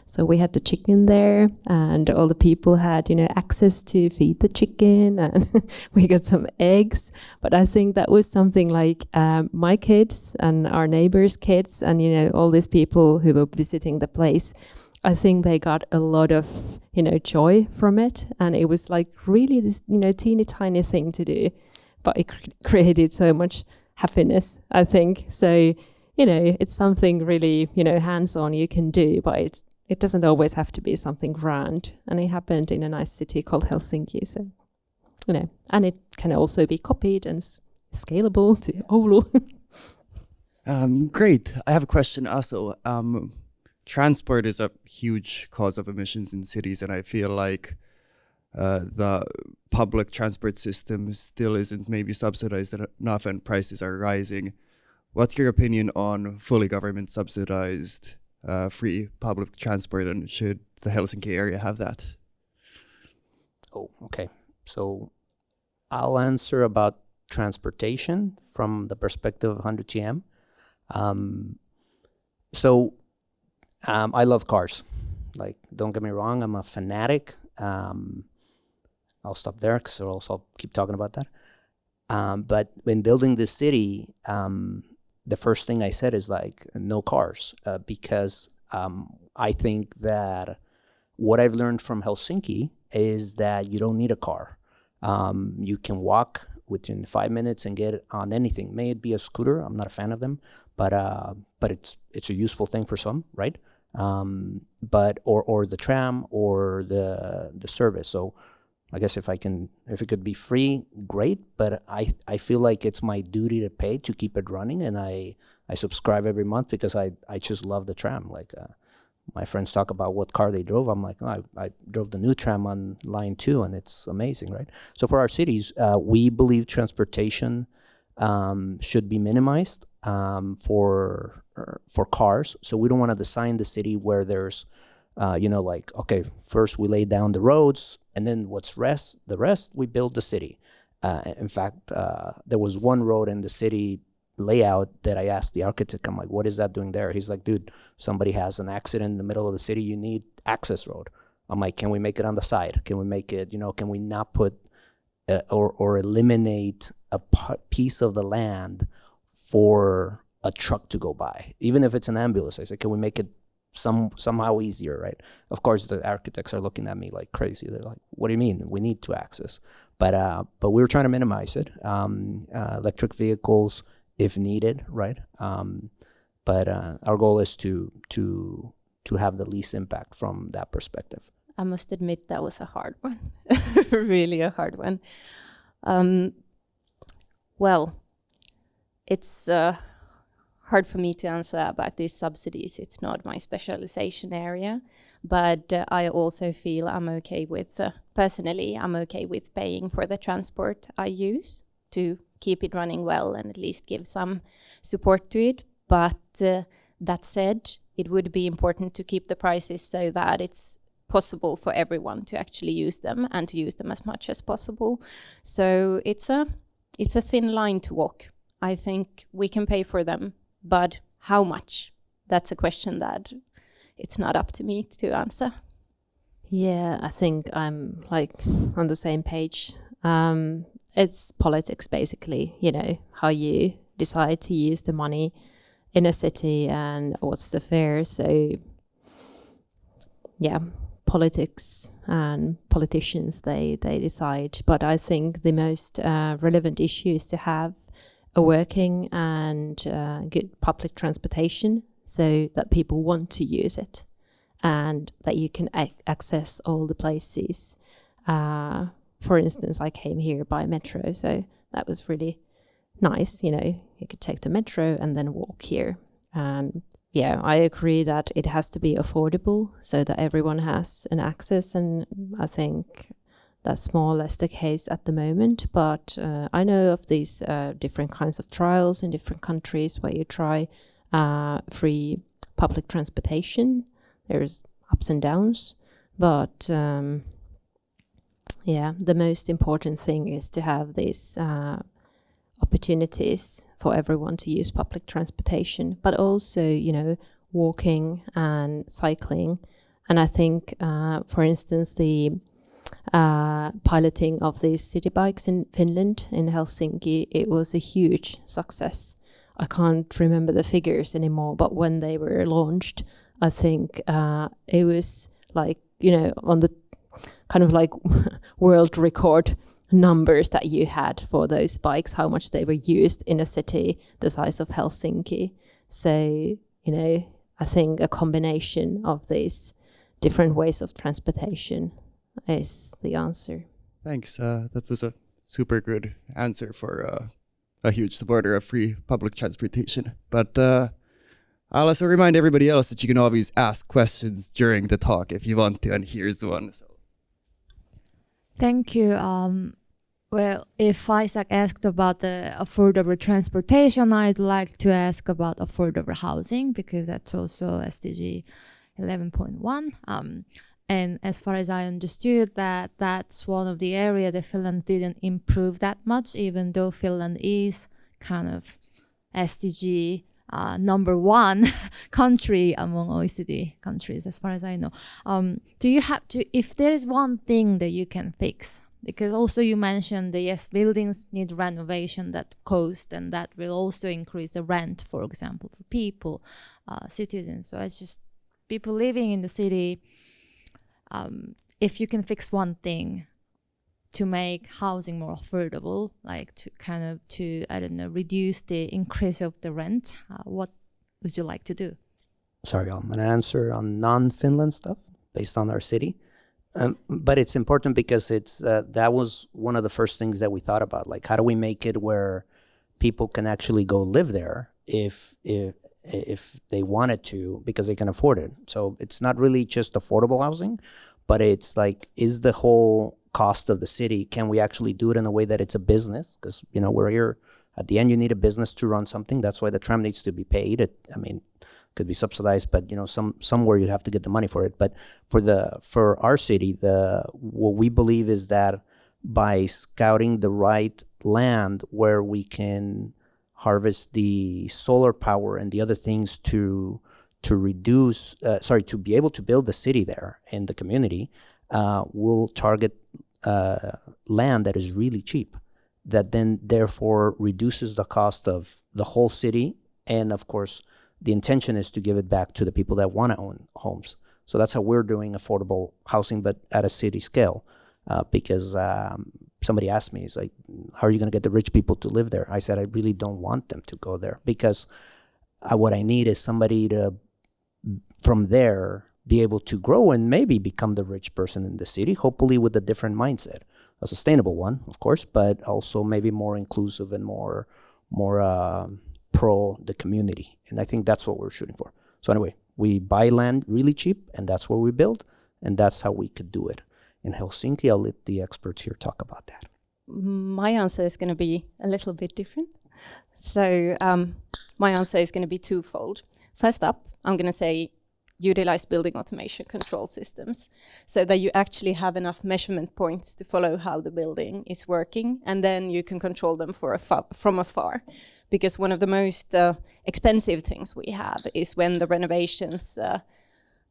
So we had the chicken there, and all the people had, access to feed the chicken, and we got some eggs. But I think that was something like my kids and our neighbors' kids and, all these people who were visiting the place, I think they got a lot of, joy from it. And it was like really this, teeny tiny thing to do, but it created so much happiness, I think. So, it's something really, hands-on you can do, but it doesn't always have to be something grand. And it happened in a nice city called Helsinki. So, and it can also be copied and scalable to Oulu. Great. I have a question also. Transport is a huge cause of emissions in cities, and I feel like the public transport system still isn't maybe subsidized enough and prices are rising. What's your opinion on fully government subsidized free public transport, and should the Helsinki area have that? Oh, okay. So I'll answer about transportation from the perspective of 100 TM. I love cars. Like, don't get me wrong, I'm a fanatic. I'll stop there because I'll keep talking about that. But when building this city, the first thing I said is like no cars, because I think that what I've learned from Helsinki is that you don't need a car. You can walk within 5 minutes and get on anything. May it be a scooter? I'm not a fan of them, but it's a useful thing for some, right? But or the tram or the service. So I guess if it could be free, great. But I feel like it's my duty to pay to keep it running, and I subscribe every month because I just love the tram. Like my friends talk about what car they drove. I'm like, oh, I drove the new tram on line 2, and it's amazing, right? So for our cities, we believe transportation should be minimized for cars. So we don't want to design the city where there's like, okay, first we lay down the roads, and then the rest we build the city. In fact, there was one road in the city layout that I asked the architect, I'm like, what is that doing there? He's like, dude, somebody has an accident in the middle of the city, you need access road. I'm like, can we make it on the side? Can we make it, can we not put or eliminate a piece of the land for a truck to go by, even if it's an ambulance? I said, can we make it somehow easier, right? Of course, the architects are looking at me like crazy. They're like, what do you mean? We need to access. But we were trying to minimize it. Electric vehicles if needed, right? But our goal is to have the least impact from that perspective. I must admit that was a hard one, really a hard one. Well, it's hard for me to answer about these subsidies. It's not my specialization area, but I also feel I'm okay with, personally, I'm okay with paying for the transport I use to keep it running well and at least give some support to it. But that said, it would be important to keep the prices so that it's possible for everyone to actually use them and to use them as much as possible. So it's a thin line to walk. I think we can pay for them, but how much? That's a question that it's not up to me to answer. Yeah, I think I'm like on the same page. It's politics, basically, you know, how you decide to use the money in a city and what's the fare. So yeah, politics and politicians, they decide. But I think the most relevant issue is to have a working and good public transportation so that people want to use it and that you can access all the places. For instance, I came here by metro, so that was really nice. You know, you could take the metro and then walk here. Yeah, I agree that it has to be affordable so that everyone has an access, and I think that's more or less the case at the moment. But I know of these different kinds of trials in different countries where you try free public transportation. There's ups and downs, but yeah, the most important thing is to have these opportunities for everyone to use public transportation, but also, you know, walking and cycling. And I think, for instance, the piloting of these city bikes in Finland, in Helsinki, it was a huge success. I can't remember the figures anymore, but when they were launched, I think it was like, you know, on the kind of like world record numbers that you had for those bikes, how much they were used in a city the size of Helsinki. So, you know, I think a combination of these different ways of transportation is the answer. Thanks. That was a super good answer for a huge supporter of free public transportation. But I'll also remind everybody else that you can always ask questions during the talk if you want to, and here's one. So. Thank you. Well, if Isaac asked about the affordable transportation, I'd like to ask about affordable housing, because that's also SDG 11.1. And as far as I understood, that's one of the areas that Finland didn't improve that much, even though Finland is kind of SDG number one country among OECD countries, as far as I know. Do you have to, if there is one thing that you can fix, because also you mentioned that yes, buildings need renovation, that cost, and that will also increase the rent, for example, for people, citizens. So it's just people living in the city. If you can fix one thing to make housing more affordable, like to kind of I don't know, reduce the increase of the rent, what would you like to do? Sorry, I'm going to answer on non-Finland stuff based on our city. But it's important because it's that was one of the first things that we thought about. Like, how do we make it where people can actually go live there if they wanted to, because they can afford it? So it's not really just affordable housing, but it's like, is the whole cost of the city, can we actually do it in a way that it's a business? Because, you know, we're here, at the end you need a business to run something. That's why the tram needs to be paid. Could be subsidized, but you know, somewhere you have to get the money for it. But for our city, what we believe is that by scouting the right land where we can harvest the solar power and the other things to be able to build the city there in the community, we'll target land that is really cheap, that then therefore reduces the cost of the whole city. And of course, the intention is to give it back to the people that want to own homes. So that's how we're doing affordable housing, but at a city scale. Because somebody asked me, it's like, how are you going to get the rich people to live there? I said, I really don't want them to go there, because what I need is somebody to, from there, be able to grow and maybe become the rich person in the city, hopefully with a different mindset, a sustainable one, of course, but also maybe more inclusive and more pro the community. And I think that's what we're shooting for. So anyway, we buy land really cheap, and that's where we build, and that's how we could do it. In Helsinki, I'll let the experts here talk about that. My answer is going to be a little bit different. So my answer is going to be twofold. First up, I'm going to say utilize building automation control systems so that you actually have enough measurement points to follow how the building is working, and then you can control them from afar. Because one of the most expensive things we have is when the renovations,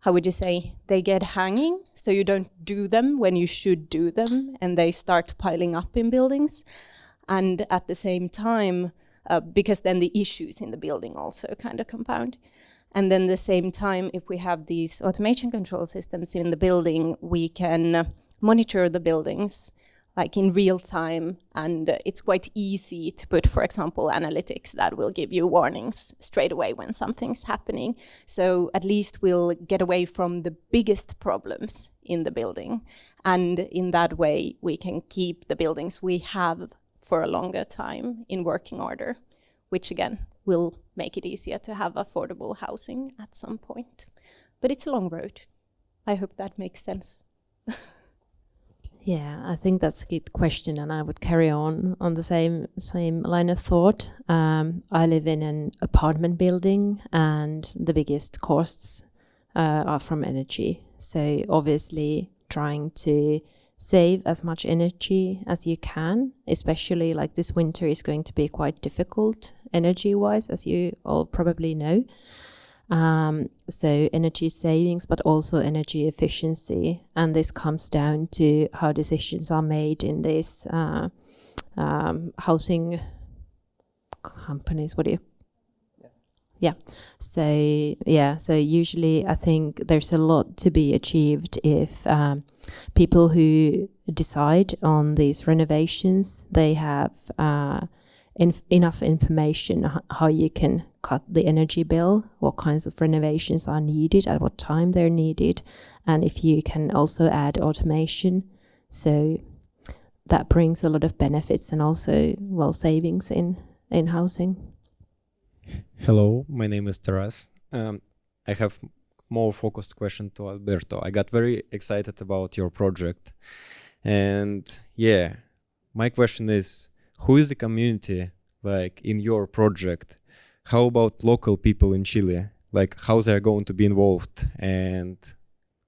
how would you say, they get hanging, so you don't do them when you should do them, and they start piling up in buildings. And at the same time, because then the issues in the building also kind of compound. And then at the same time, if we have these automation control systems in the building, we can monitor the buildings like in real time. And it's quite easy to put, for example, analytics that will give you warnings straight away when something's happening. So at least we'll get away from the biggest problems in the building. And in that way, we can keep the buildings we have for a longer time in working order, which again will make it easier to have affordable housing at some point. But it's a long road. I hope that makes sense. Yeah, I think that's a good question, and I would carry on the same line of thought. I live in an apartment building, and the biggest costs are from energy. So obviously trying to save as much energy as you can, especially like this winter is going to be quite difficult energy-wise, as you all probably know. So energy savings, but also energy efficiency. And this comes down to how decisions are made in these housing companies. What do you? Yeah. So usually I think there's a lot to be achieved if people who decide on these renovations, they have enough information how you can cut the energy bill, what kinds of renovations are needed, at what time they're needed, and if you can also add automation. So that brings a lot of benefits and also, well, savings in housing. Hello, my name is Taras. I have more focused question to Alberto. I got very excited about your project. And yeah, my question is, who is the community like in your project? How about local people in Chile? Like how they're going to be involved? And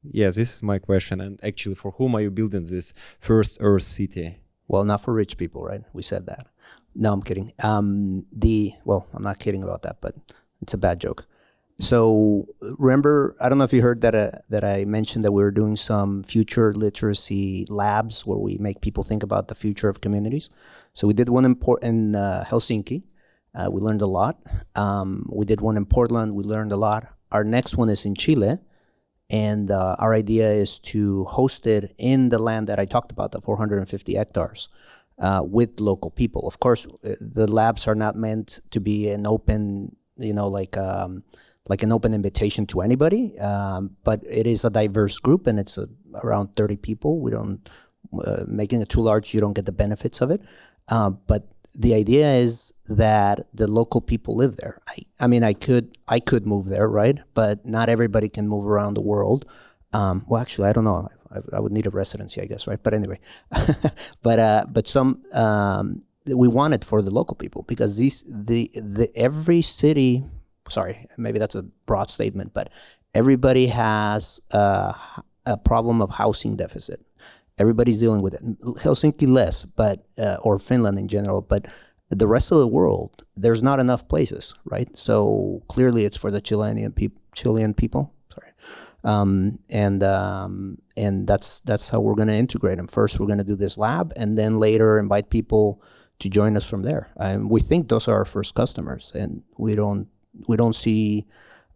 yeah, this is my question. And actually, for whom are you building this first Earth city? Well, not for rich people, right? We said that. No, I'm kidding. I'm not kidding about that, but it's a bad joke. So remember, I don't know if you heard that I mentioned that we were doing some future literacy labs where we make people think about the future of communities. So we did one in Helsinki. We learned a lot. We did one in Portland. We learned a lot. Our next one is in Chile. And our idea is to host it in the land that I talked about, the 450 hectares, with local people. Of course, the labs are not meant to be an open, like an open invitation to anybody, but it is a diverse group, and it's around 30 people. We don't, making it too large, you don't get the benefits of it. But the idea is that the local people live there. I mean, I could move there, right? But not everybody can move around the world. Well, actually, I don't know. I would need a residency, I guess, right? But anyway, but some we want it for the local people because every city. Sorry, maybe that's a broad statement, but everybody has a problem of housing deficit. Everybody's dealing with it. Helsinki less, but or Finland in general, but the rest of the world, there's not enough places, right? So clearly, it's for the Chilean people. Sorry, and that's how we're going to integrate them. First, we're going to do this lab, and then later invite people to join us from there. We think those are our first customers, and we don't see,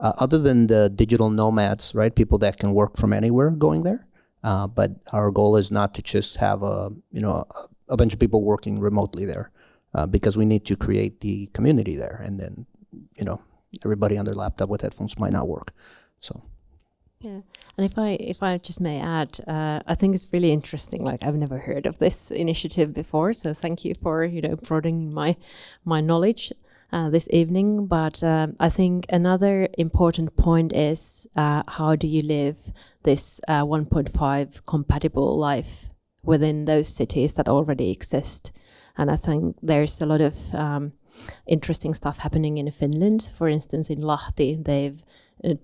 other than the digital nomads, right? People that can work from anywhere going there. But our goal is not to just have a bunch of people working remotely there, because we need to create the community there, and then everybody on their laptop with headphones might not work. So. Yeah, and if I just may add, I think it's really interesting. Like I've never heard of this initiative before, so thank you for broadening my knowledge this evening. But I think another important point is how do you live this 1.5 compatible life within those cities that already exist? And I think there's a lot of interesting stuff happening in Finland. For instance, in Lahti, they've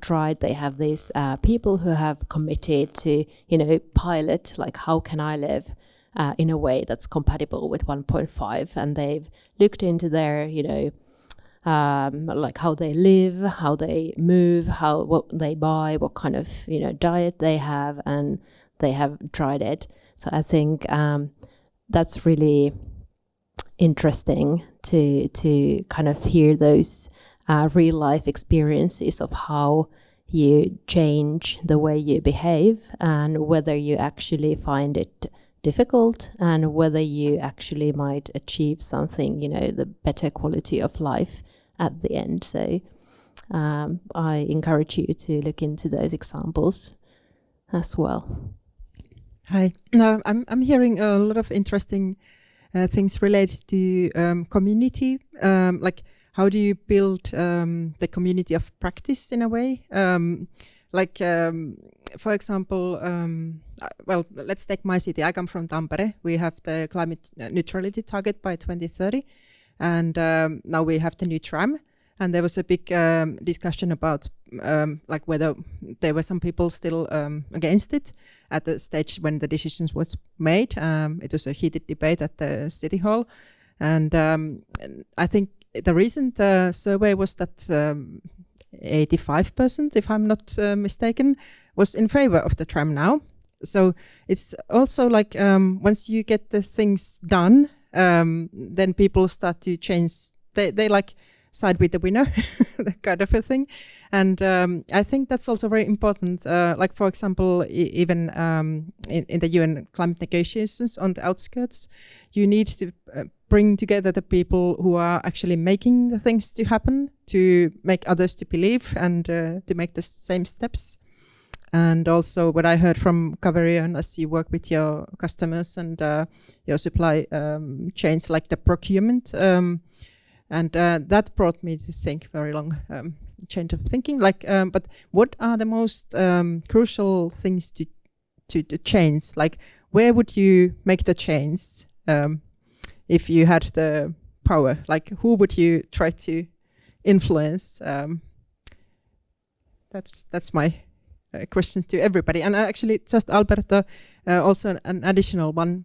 tried. They have these people who have committed to, pilot, like, how can I live in a way that's compatible with 1.5? And they've looked into their, like how they live, how they move, what they buy, what kind of, diet they have, and they have tried it. So I think that's really interesting to kind of hear those real life experiences of how you change the way you behave and whether you actually find it difficult and whether you actually might achieve something, the better quality of life at the end. So I encourage you to look into those examples as well. Hi, no, I'm hearing a lot of interesting things related to community, like how do you build the community of practice in a way? For example, well, let's take my city. I come from Tampere. We have the climate neutrality target by 2030, and now we have the new tram. And there was a big discussion about like whether there were some people still against it at the stage when the decisions was made. It was a heated debate at the city hall, and I think the recent survey was that 85%, if I'm not mistaken, was in favor of the tram now. So it's also like once you get the things done, then people start to change. They like side with the winner, that kind of a thing. And I think that's also very important. Like, for example, even in the UN climate negotiations on the outskirts, you need to bring together the people who are actually making the things to happen, to make others to believe and to make the same steps. And also what I heard from Caverion, as you work with your customers and your supply chains, like the procurement, and that brought me to think very long change of thinking. Like, but what are the most crucial things to change? Like, where would you make the change if you had the power? Like, who would you try to influence? That's my question to everybody. And actually, just Alberto, also an additional one.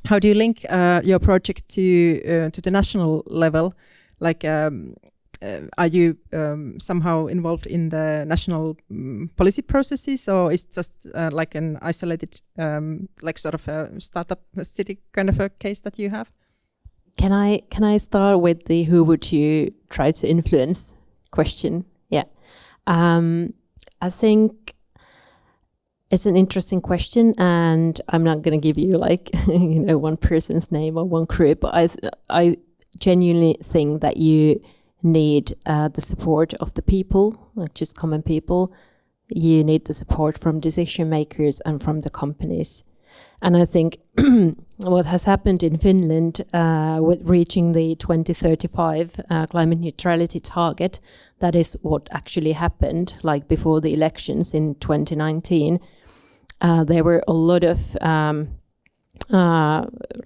How do you link your project to the national level? Like, are you somehow involved in the national policy processes, or is it just like an isolated, like sort of a startup city kind of a case that you have? Can I start with the who would you try to influence question? Yeah, I think it's an interesting question, and I'm not going to give you like one person's name or one group, but I genuinely think that you need the support of the people, not just common people. You need the support from decision makers and from the companies. And I think what has happened in Finland with reaching the 2035 climate neutrality target, that is what actually happened. Like before the elections in 2019, there were a lot of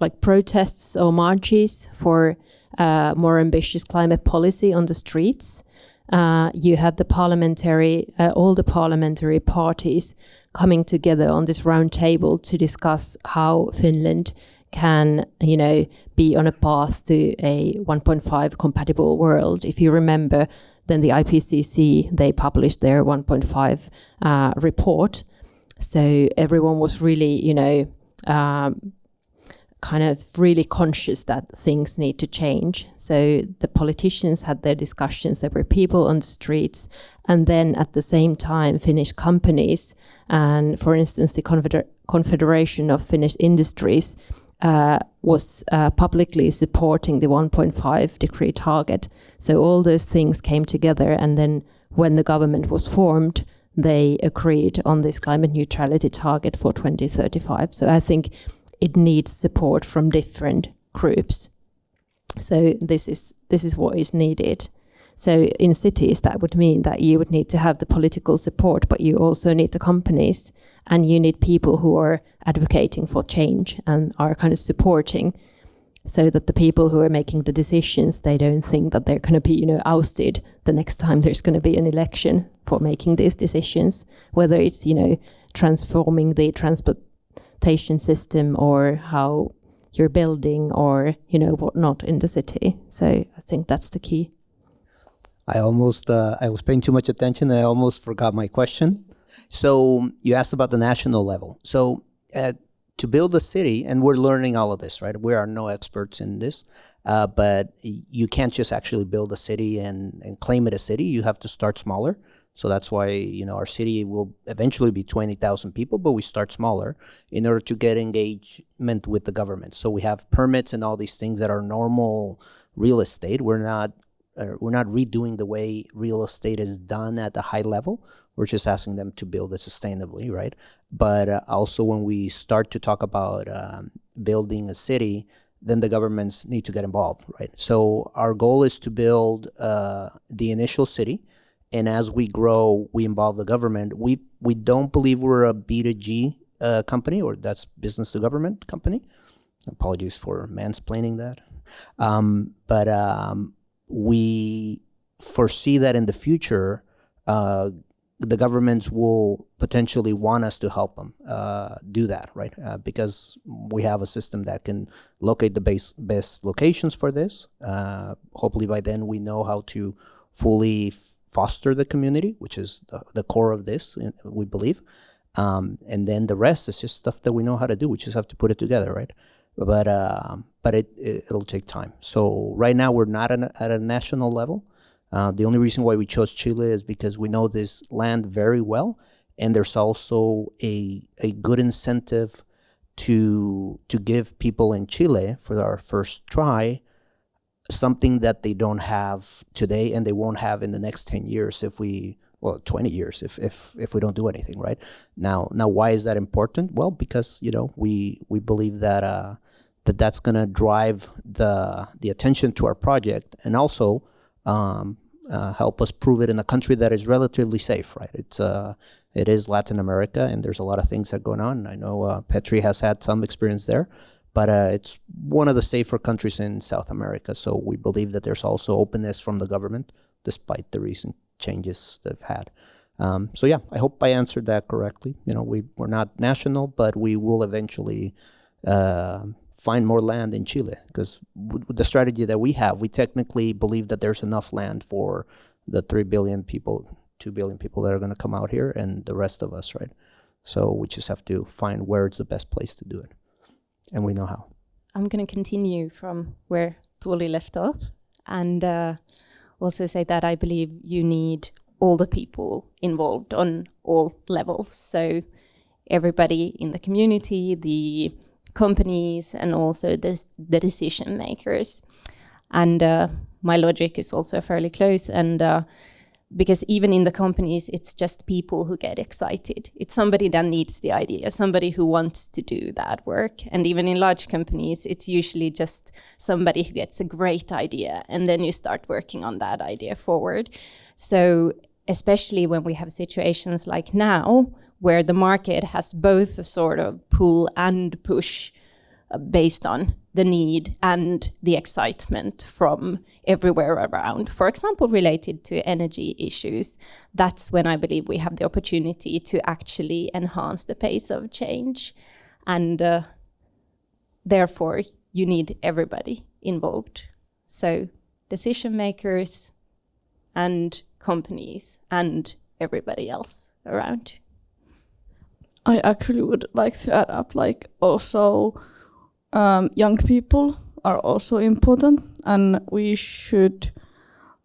like protests or marches for more ambitious climate policy on the streets. You had all the parliamentary parties coming together on this round table to discuss how Finland can, be on a path to a 1.5 compatible world. If you remember, then the IPCC, they published their 1.5 report. So everyone was really, kind of really conscious that things need to change. So the politicians had their discussions, there were people on the streets, and then at the same time Finnish companies and, for instance, the Confederation of Finnish Industries was publicly supporting the 1.5 degree target. So all those things came together, and then when the government was formed, they agreed on this climate neutrality target for 2035. So I think it needs support from different groups. So this is what is needed. So in cities, that would mean that you would need to have the political support, but you also need the companies, and you need people who are advocating for change and are kind of supporting, so that the people who are making the decisions, they don't think that they're going to be, ousted the next time there's going to be an election for making these decisions, whether it's, transforming the transportation system or how you're building or, whatnot in the city. So I think that's the key. I was paying too much attention. I almost forgot my question. So you asked about the national level. So to build a city, and we're learning all of this, right? We are no experts in this, but you can't just actually build a city and claim it a city. You have to start smaller. So that's why, our city will eventually be 20,000 people, but we start smaller in order to get engagement with the government. So we have permits and all these things that are normal real estate. We're not redoing the way real estate is done at the high level. We're just asking them to build it sustainably, right? But also when we start to talk about building a city, then the governments need to get involved, right? So our goal is to build the initial city. And as we grow, we involve the government. We don't believe we're a B2G company, or that's business to government company. Apologies for mansplaining that. But we foresee that in the future, the governments will potentially want us to help them do that, right? Because we have a system that can locate the best locations for this. Hopefully by then we know how to fully foster the community, which is the core of this, we believe. And then the rest is just stuff that we know how to do. We just have to put it together, right? But it'll take time. So right now we're not at a national level. The only reason why we chose Chile is because we know this land very well, and there's also a good incentive to give people in Chile for our first try something that they don't have today and they won't have in the next 10 years 20 years if we don't do anything, right? Now why is that important? Well, because we believe that that's going to drive the attention to our project, and also help us prove it in a country that is relatively safe, right? It is Latin America, and there's a lot of things that are going on. I know Petri has had some experience there, but it's one of the safer countries in South America. So we believe that there's also openness from the government, despite the recent changes they've had. So yeah, I hope I answered that correctly. We're not national, but we will eventually find more land in Chile, because with the strategy that we have, we technically believe that there's enough land for the 3 billion people, 2 billion people that are going to come out here, and the rest of us, right? So we just have to find where it's the best place to do it, and we know how. I'm going to continue from where Tuuli left off, and also say that I believe you need all the people involved on all levels. So everybody in the community, the companies, and also the decision makers. And my logic is also fairly close, and because even in the companies, it's just people who get excited. It's somebody that needs the idea, somebody who wants to do that work. And even in large companies, it's usually just somebody who gets a great idea, and then you start working on that idea forward. So especially when we have situations like now, where the market has both a sort of pull and push based on the need and the excitement from everywhere around, for example, related to energy issues, that's when I believe we have the opportunity to actually enhance the pace of change. And therefore, you need everybody involved. So decision makers and companies and everybody else around. I actually would like to add up, also young people are also important, and we should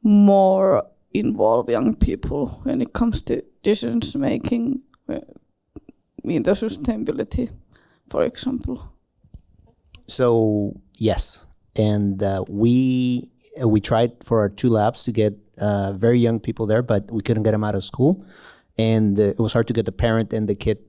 more involve young people when it comes to decisions making in the sustainability, for example. So yes, and we tried for our 2 labs to get very young people there, but we couldn't get them out of school, and it was hard to get the parent and the kid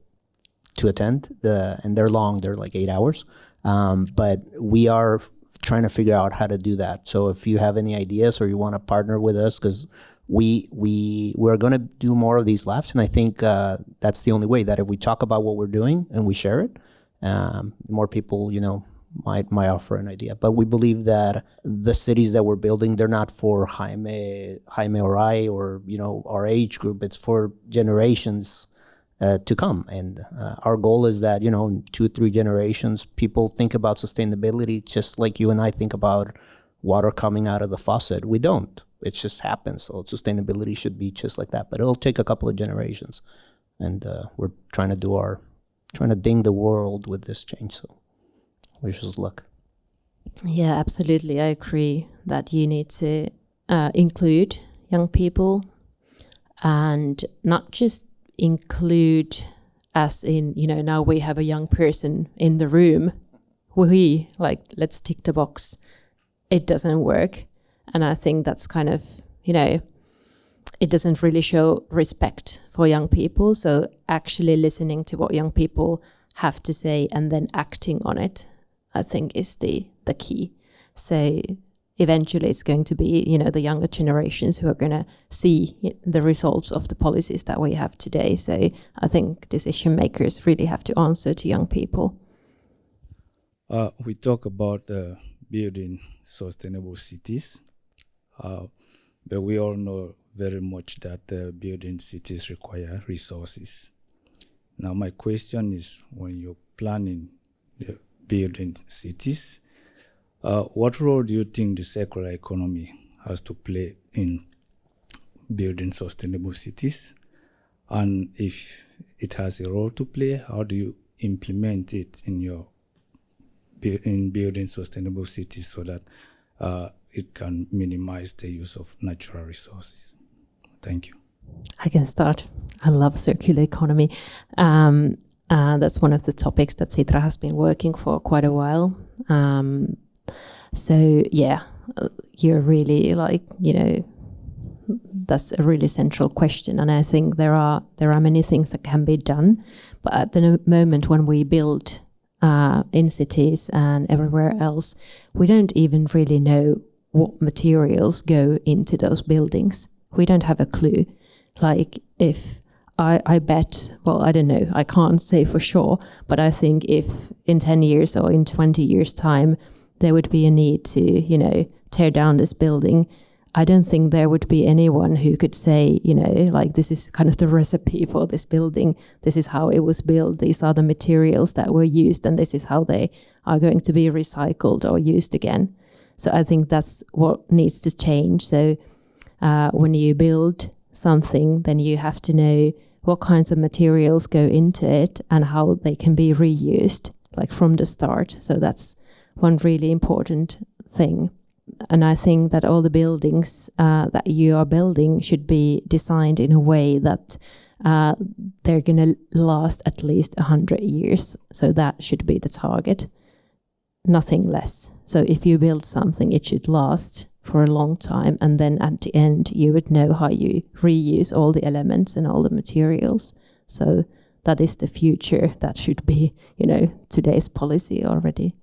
to attend. And they're long; they're like 8 hours. But we are trying to figure out how to do that. So if you have any ideas or you want to partner with us, because we're going to do more of these labs, and I think that's the only way, that if we talk about what we're doing and we share it, more people, might offer an idea. But we believe that the cities that we're building, they're not for Jaime or I, or our age group. It's for generations to come. And our goal is that in 2-3 generations, people think about sustainability just like you and I think about water coming out of the faucet. We don't. It just happens. So sustainability should be just like that. But it'll take a couple of generations, and we're trying to ding the world with this change. So wish us luck. Yeah, absolutely. I agree that you need to include young people, and not just include as in, now we have a young person in the room. Let's tick the box. It doesn't work. And I think that's kind of, it doesn't really show respect for young people. So actually listening to what young people have to say and then acting on it, I think is the key. So eventually it's going to be, the younger generations who are going to see the results of the policies that we have today. So I think decision makers really have to answer to young people. We talk about building sustainable cities, but we all know very much that building cities require resources. Now my question is, when you're planning the building cities, what role do you think the circular economy has to play in building sustainable cities? And if it has a role to play, how do you implement it in building sustainable cities so that it can minimize the use of natural resources? Thank you. I can start. I love circular economy. That's one of the topics that Sitra has been working for quite a while. So yeah, you're really that's a really central question. And I think there are many things that can be done. But at the moment when we build in cities and everywhere else, we don't even really know what materials go into those buildings. We don't have a clue. If I bet, well, I don't know, I can't say for sure, but I think if in 10 years or in 20 years time, there would be a need to, tear down this building, I don't think there would be anyone who could say, this is kind of the recipe for this building. This is how it was built. These are the materials that were used, and this is how they are going to be recycled or used again. So I think that's what needs to change. So when you build something, then you have to know what kinds of materials go into it and how they can be reused, from the start. So that's one really important thing. And I think that all the buildings that you are building should be designed in a way that they're going to last at least 100 years. So that should be the target, nothing less. So if you build something, it should last for a long time. And then at the end, you would know how you reuse all the elements and all the materials. So that is the future. That should be, today's policy already.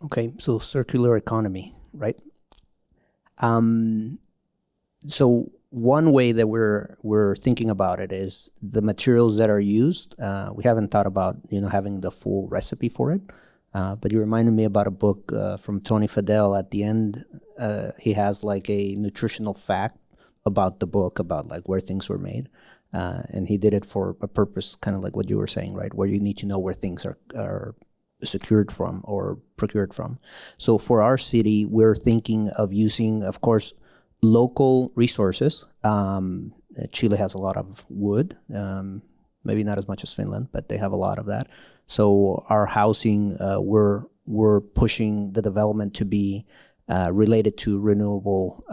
Okay, so circular economy, right? So one way that we're thinking about it is the materials that are used. We haven't thought about having the full recipe for it, but you reminded me about a book from Tony Fadell. At the end, he has a nutritional fact about the book, about where things were made, and he did it for a purpose, kind of like what you were saying, right? Where you need to know where things are secured from or procured from. So for our city, we're thinking of using, of course, local resources. Chile has a lot of wood, maybe not as much as Finland, but they have a lot of that. So our housing, we're pushing the development to be related to renewable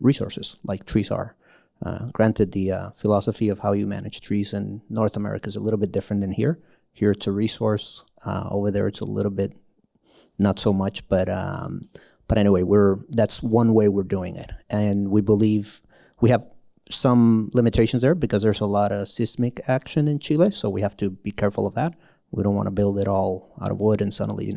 resources, like trees are. Granted, the philosophy of how you manage trees in North America is a little bit different than here. Here it's a resource. Over there it's a little bit not so much, but anyway, that's one way we're doing it, and we believe we have some limitations there because there's a lot of seismic action in Chile, so we have to be careful of that. We don't want to build it all out of wood and suddenly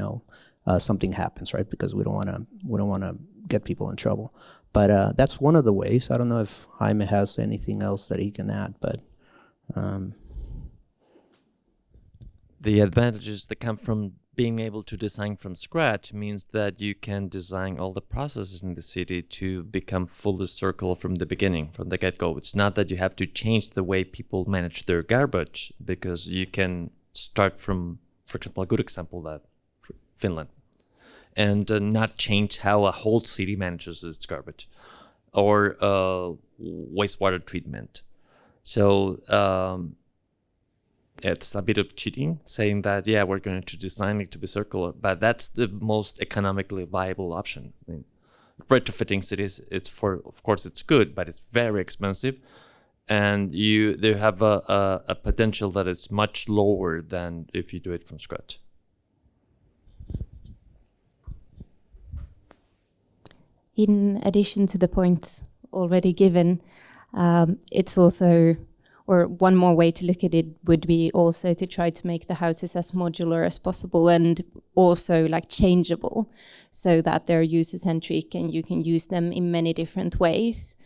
something happens, right? Because we don't want to get people in trouble. But that's one of the ways. I don't know if Jaime has anything else that he can add, but the advantages that come from being able to design from scratch means that you can design all the processes in the city to become fully circular from the beginning, from the get-go. It's not that you have to change the way people manage their garbage, because you can start from, for example, a good example, that Finland, and not change how a whole city manages its garbage or wastewater treatment. So it's a bit of cheating saying that, yeah, we're going to design it to be circular, but that's the most economically viable option. I mean, retrofitting cities, of course it's good, but it's very expensive, and they have a potential that is much lower than if you do it from scratch. In addition to the points already given, it's also, or one more way to look at it would be also to try to make the houses as modular as possible, and also like changeable, so that they're user-centric and you can use them in many different ways.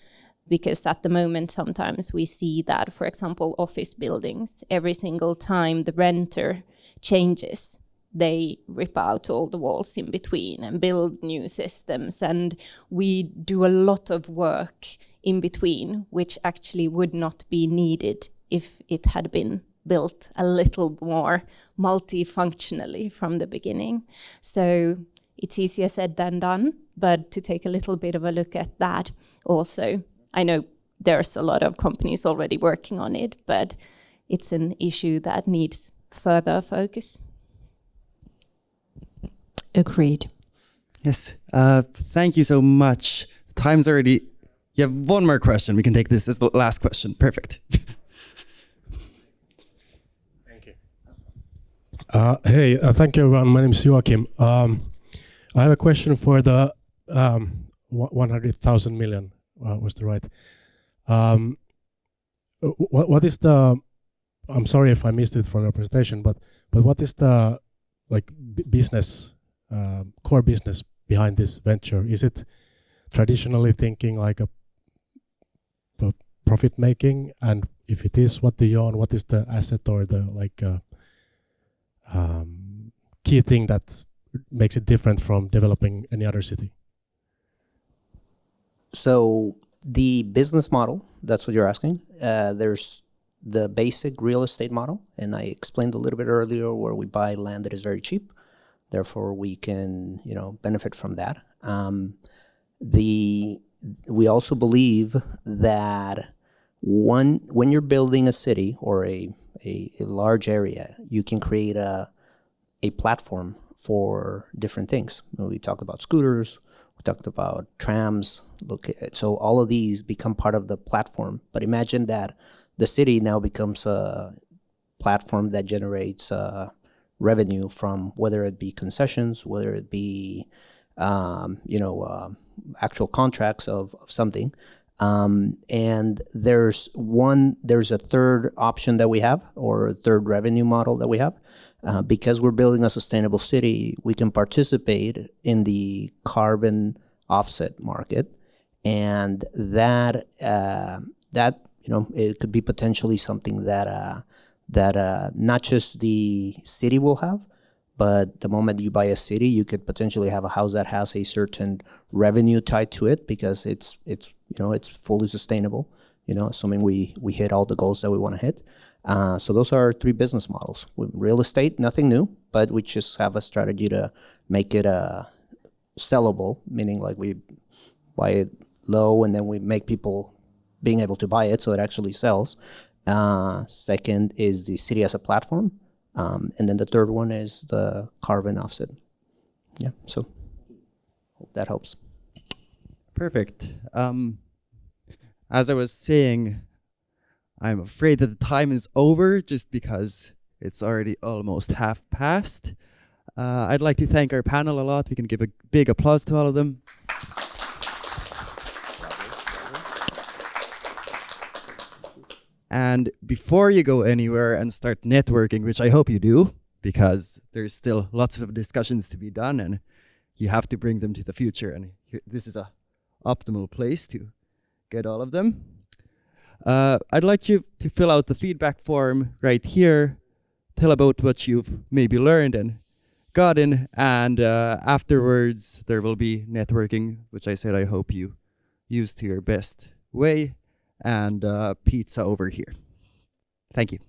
Because at the moment, sometimes we see that, for example, office buildings, every single time the renter changes, they rip out all the walls in between and build new systems. And we do a lot of work in between, which actually would not be needed if it had been built a little more multifunctionally from the beginning. So it's easier said than done, but to take a little bit of a look at that also. I know there's a lot of companies already working on it, but it's an issue that needs further focus. Agreed. Yes. Thank you so much. Time's already... You have one more question. We can take this as the last question. Perfect. Thank you. Thank you, everyone. My name is Joachim. I have a question for the 100,000 million. Was the right? What is the? I'm sorry if I missed it from your presentation, but what is the business core business behind this venture? Is it traditionally thinking like a profit making, and if it is, what do you own? What is the asset or the key thing that makes it different from developing any other city? So the business model, that's what you're asking. There's the basic real estate model, and I explained a little bit earlier where we buy land that is very cheap. Therefore, we can benefit from that. We also believe that when you're building a city or a large area, you can create a platform for different things. We talked about scooters, we talked about trams. So all of these become part of the platform. But imagine that the city now becomes a platform that generates revenue from whether it be concessions, whether it be actual contracts of something. And there's a third option that we have, or a third revenue model that we have. Because we're building a sustainable city, we can participate in the carbon offset market, and that it could be potentially something that not just the city will have, but the moment you buy a city, you could potentially have a house that has a certain revenue tied to it because it's fully sustainable. Assuming we hit all the goals that we want to hit. So those are our three business models. With real estate, nothing new, but we just have a strategy to make it sellable, meaning like we buy it low and then we make people being able to buy it so it actually sells. Second is the city as a platform. And then the third one is the carbon offset. Yeah, so hope that helps. Perfect. As I was saying, I'm afraid that the time is over just because It's already almost half past. I'd like to thank our panel a lot. We can give a big applause to all of them. And before you go anywhere and start networking, which I hope you do, because there's still lots of discussions to be done and you have to bring them to the future. And this is a optimal place to get all of them. I'd like you to fill out the feedback form right here. Tell about what you've maybe learned and gotten. And afterwards, there will be networking, which I said I hope you use to your best way. And pizza over here. Thank you.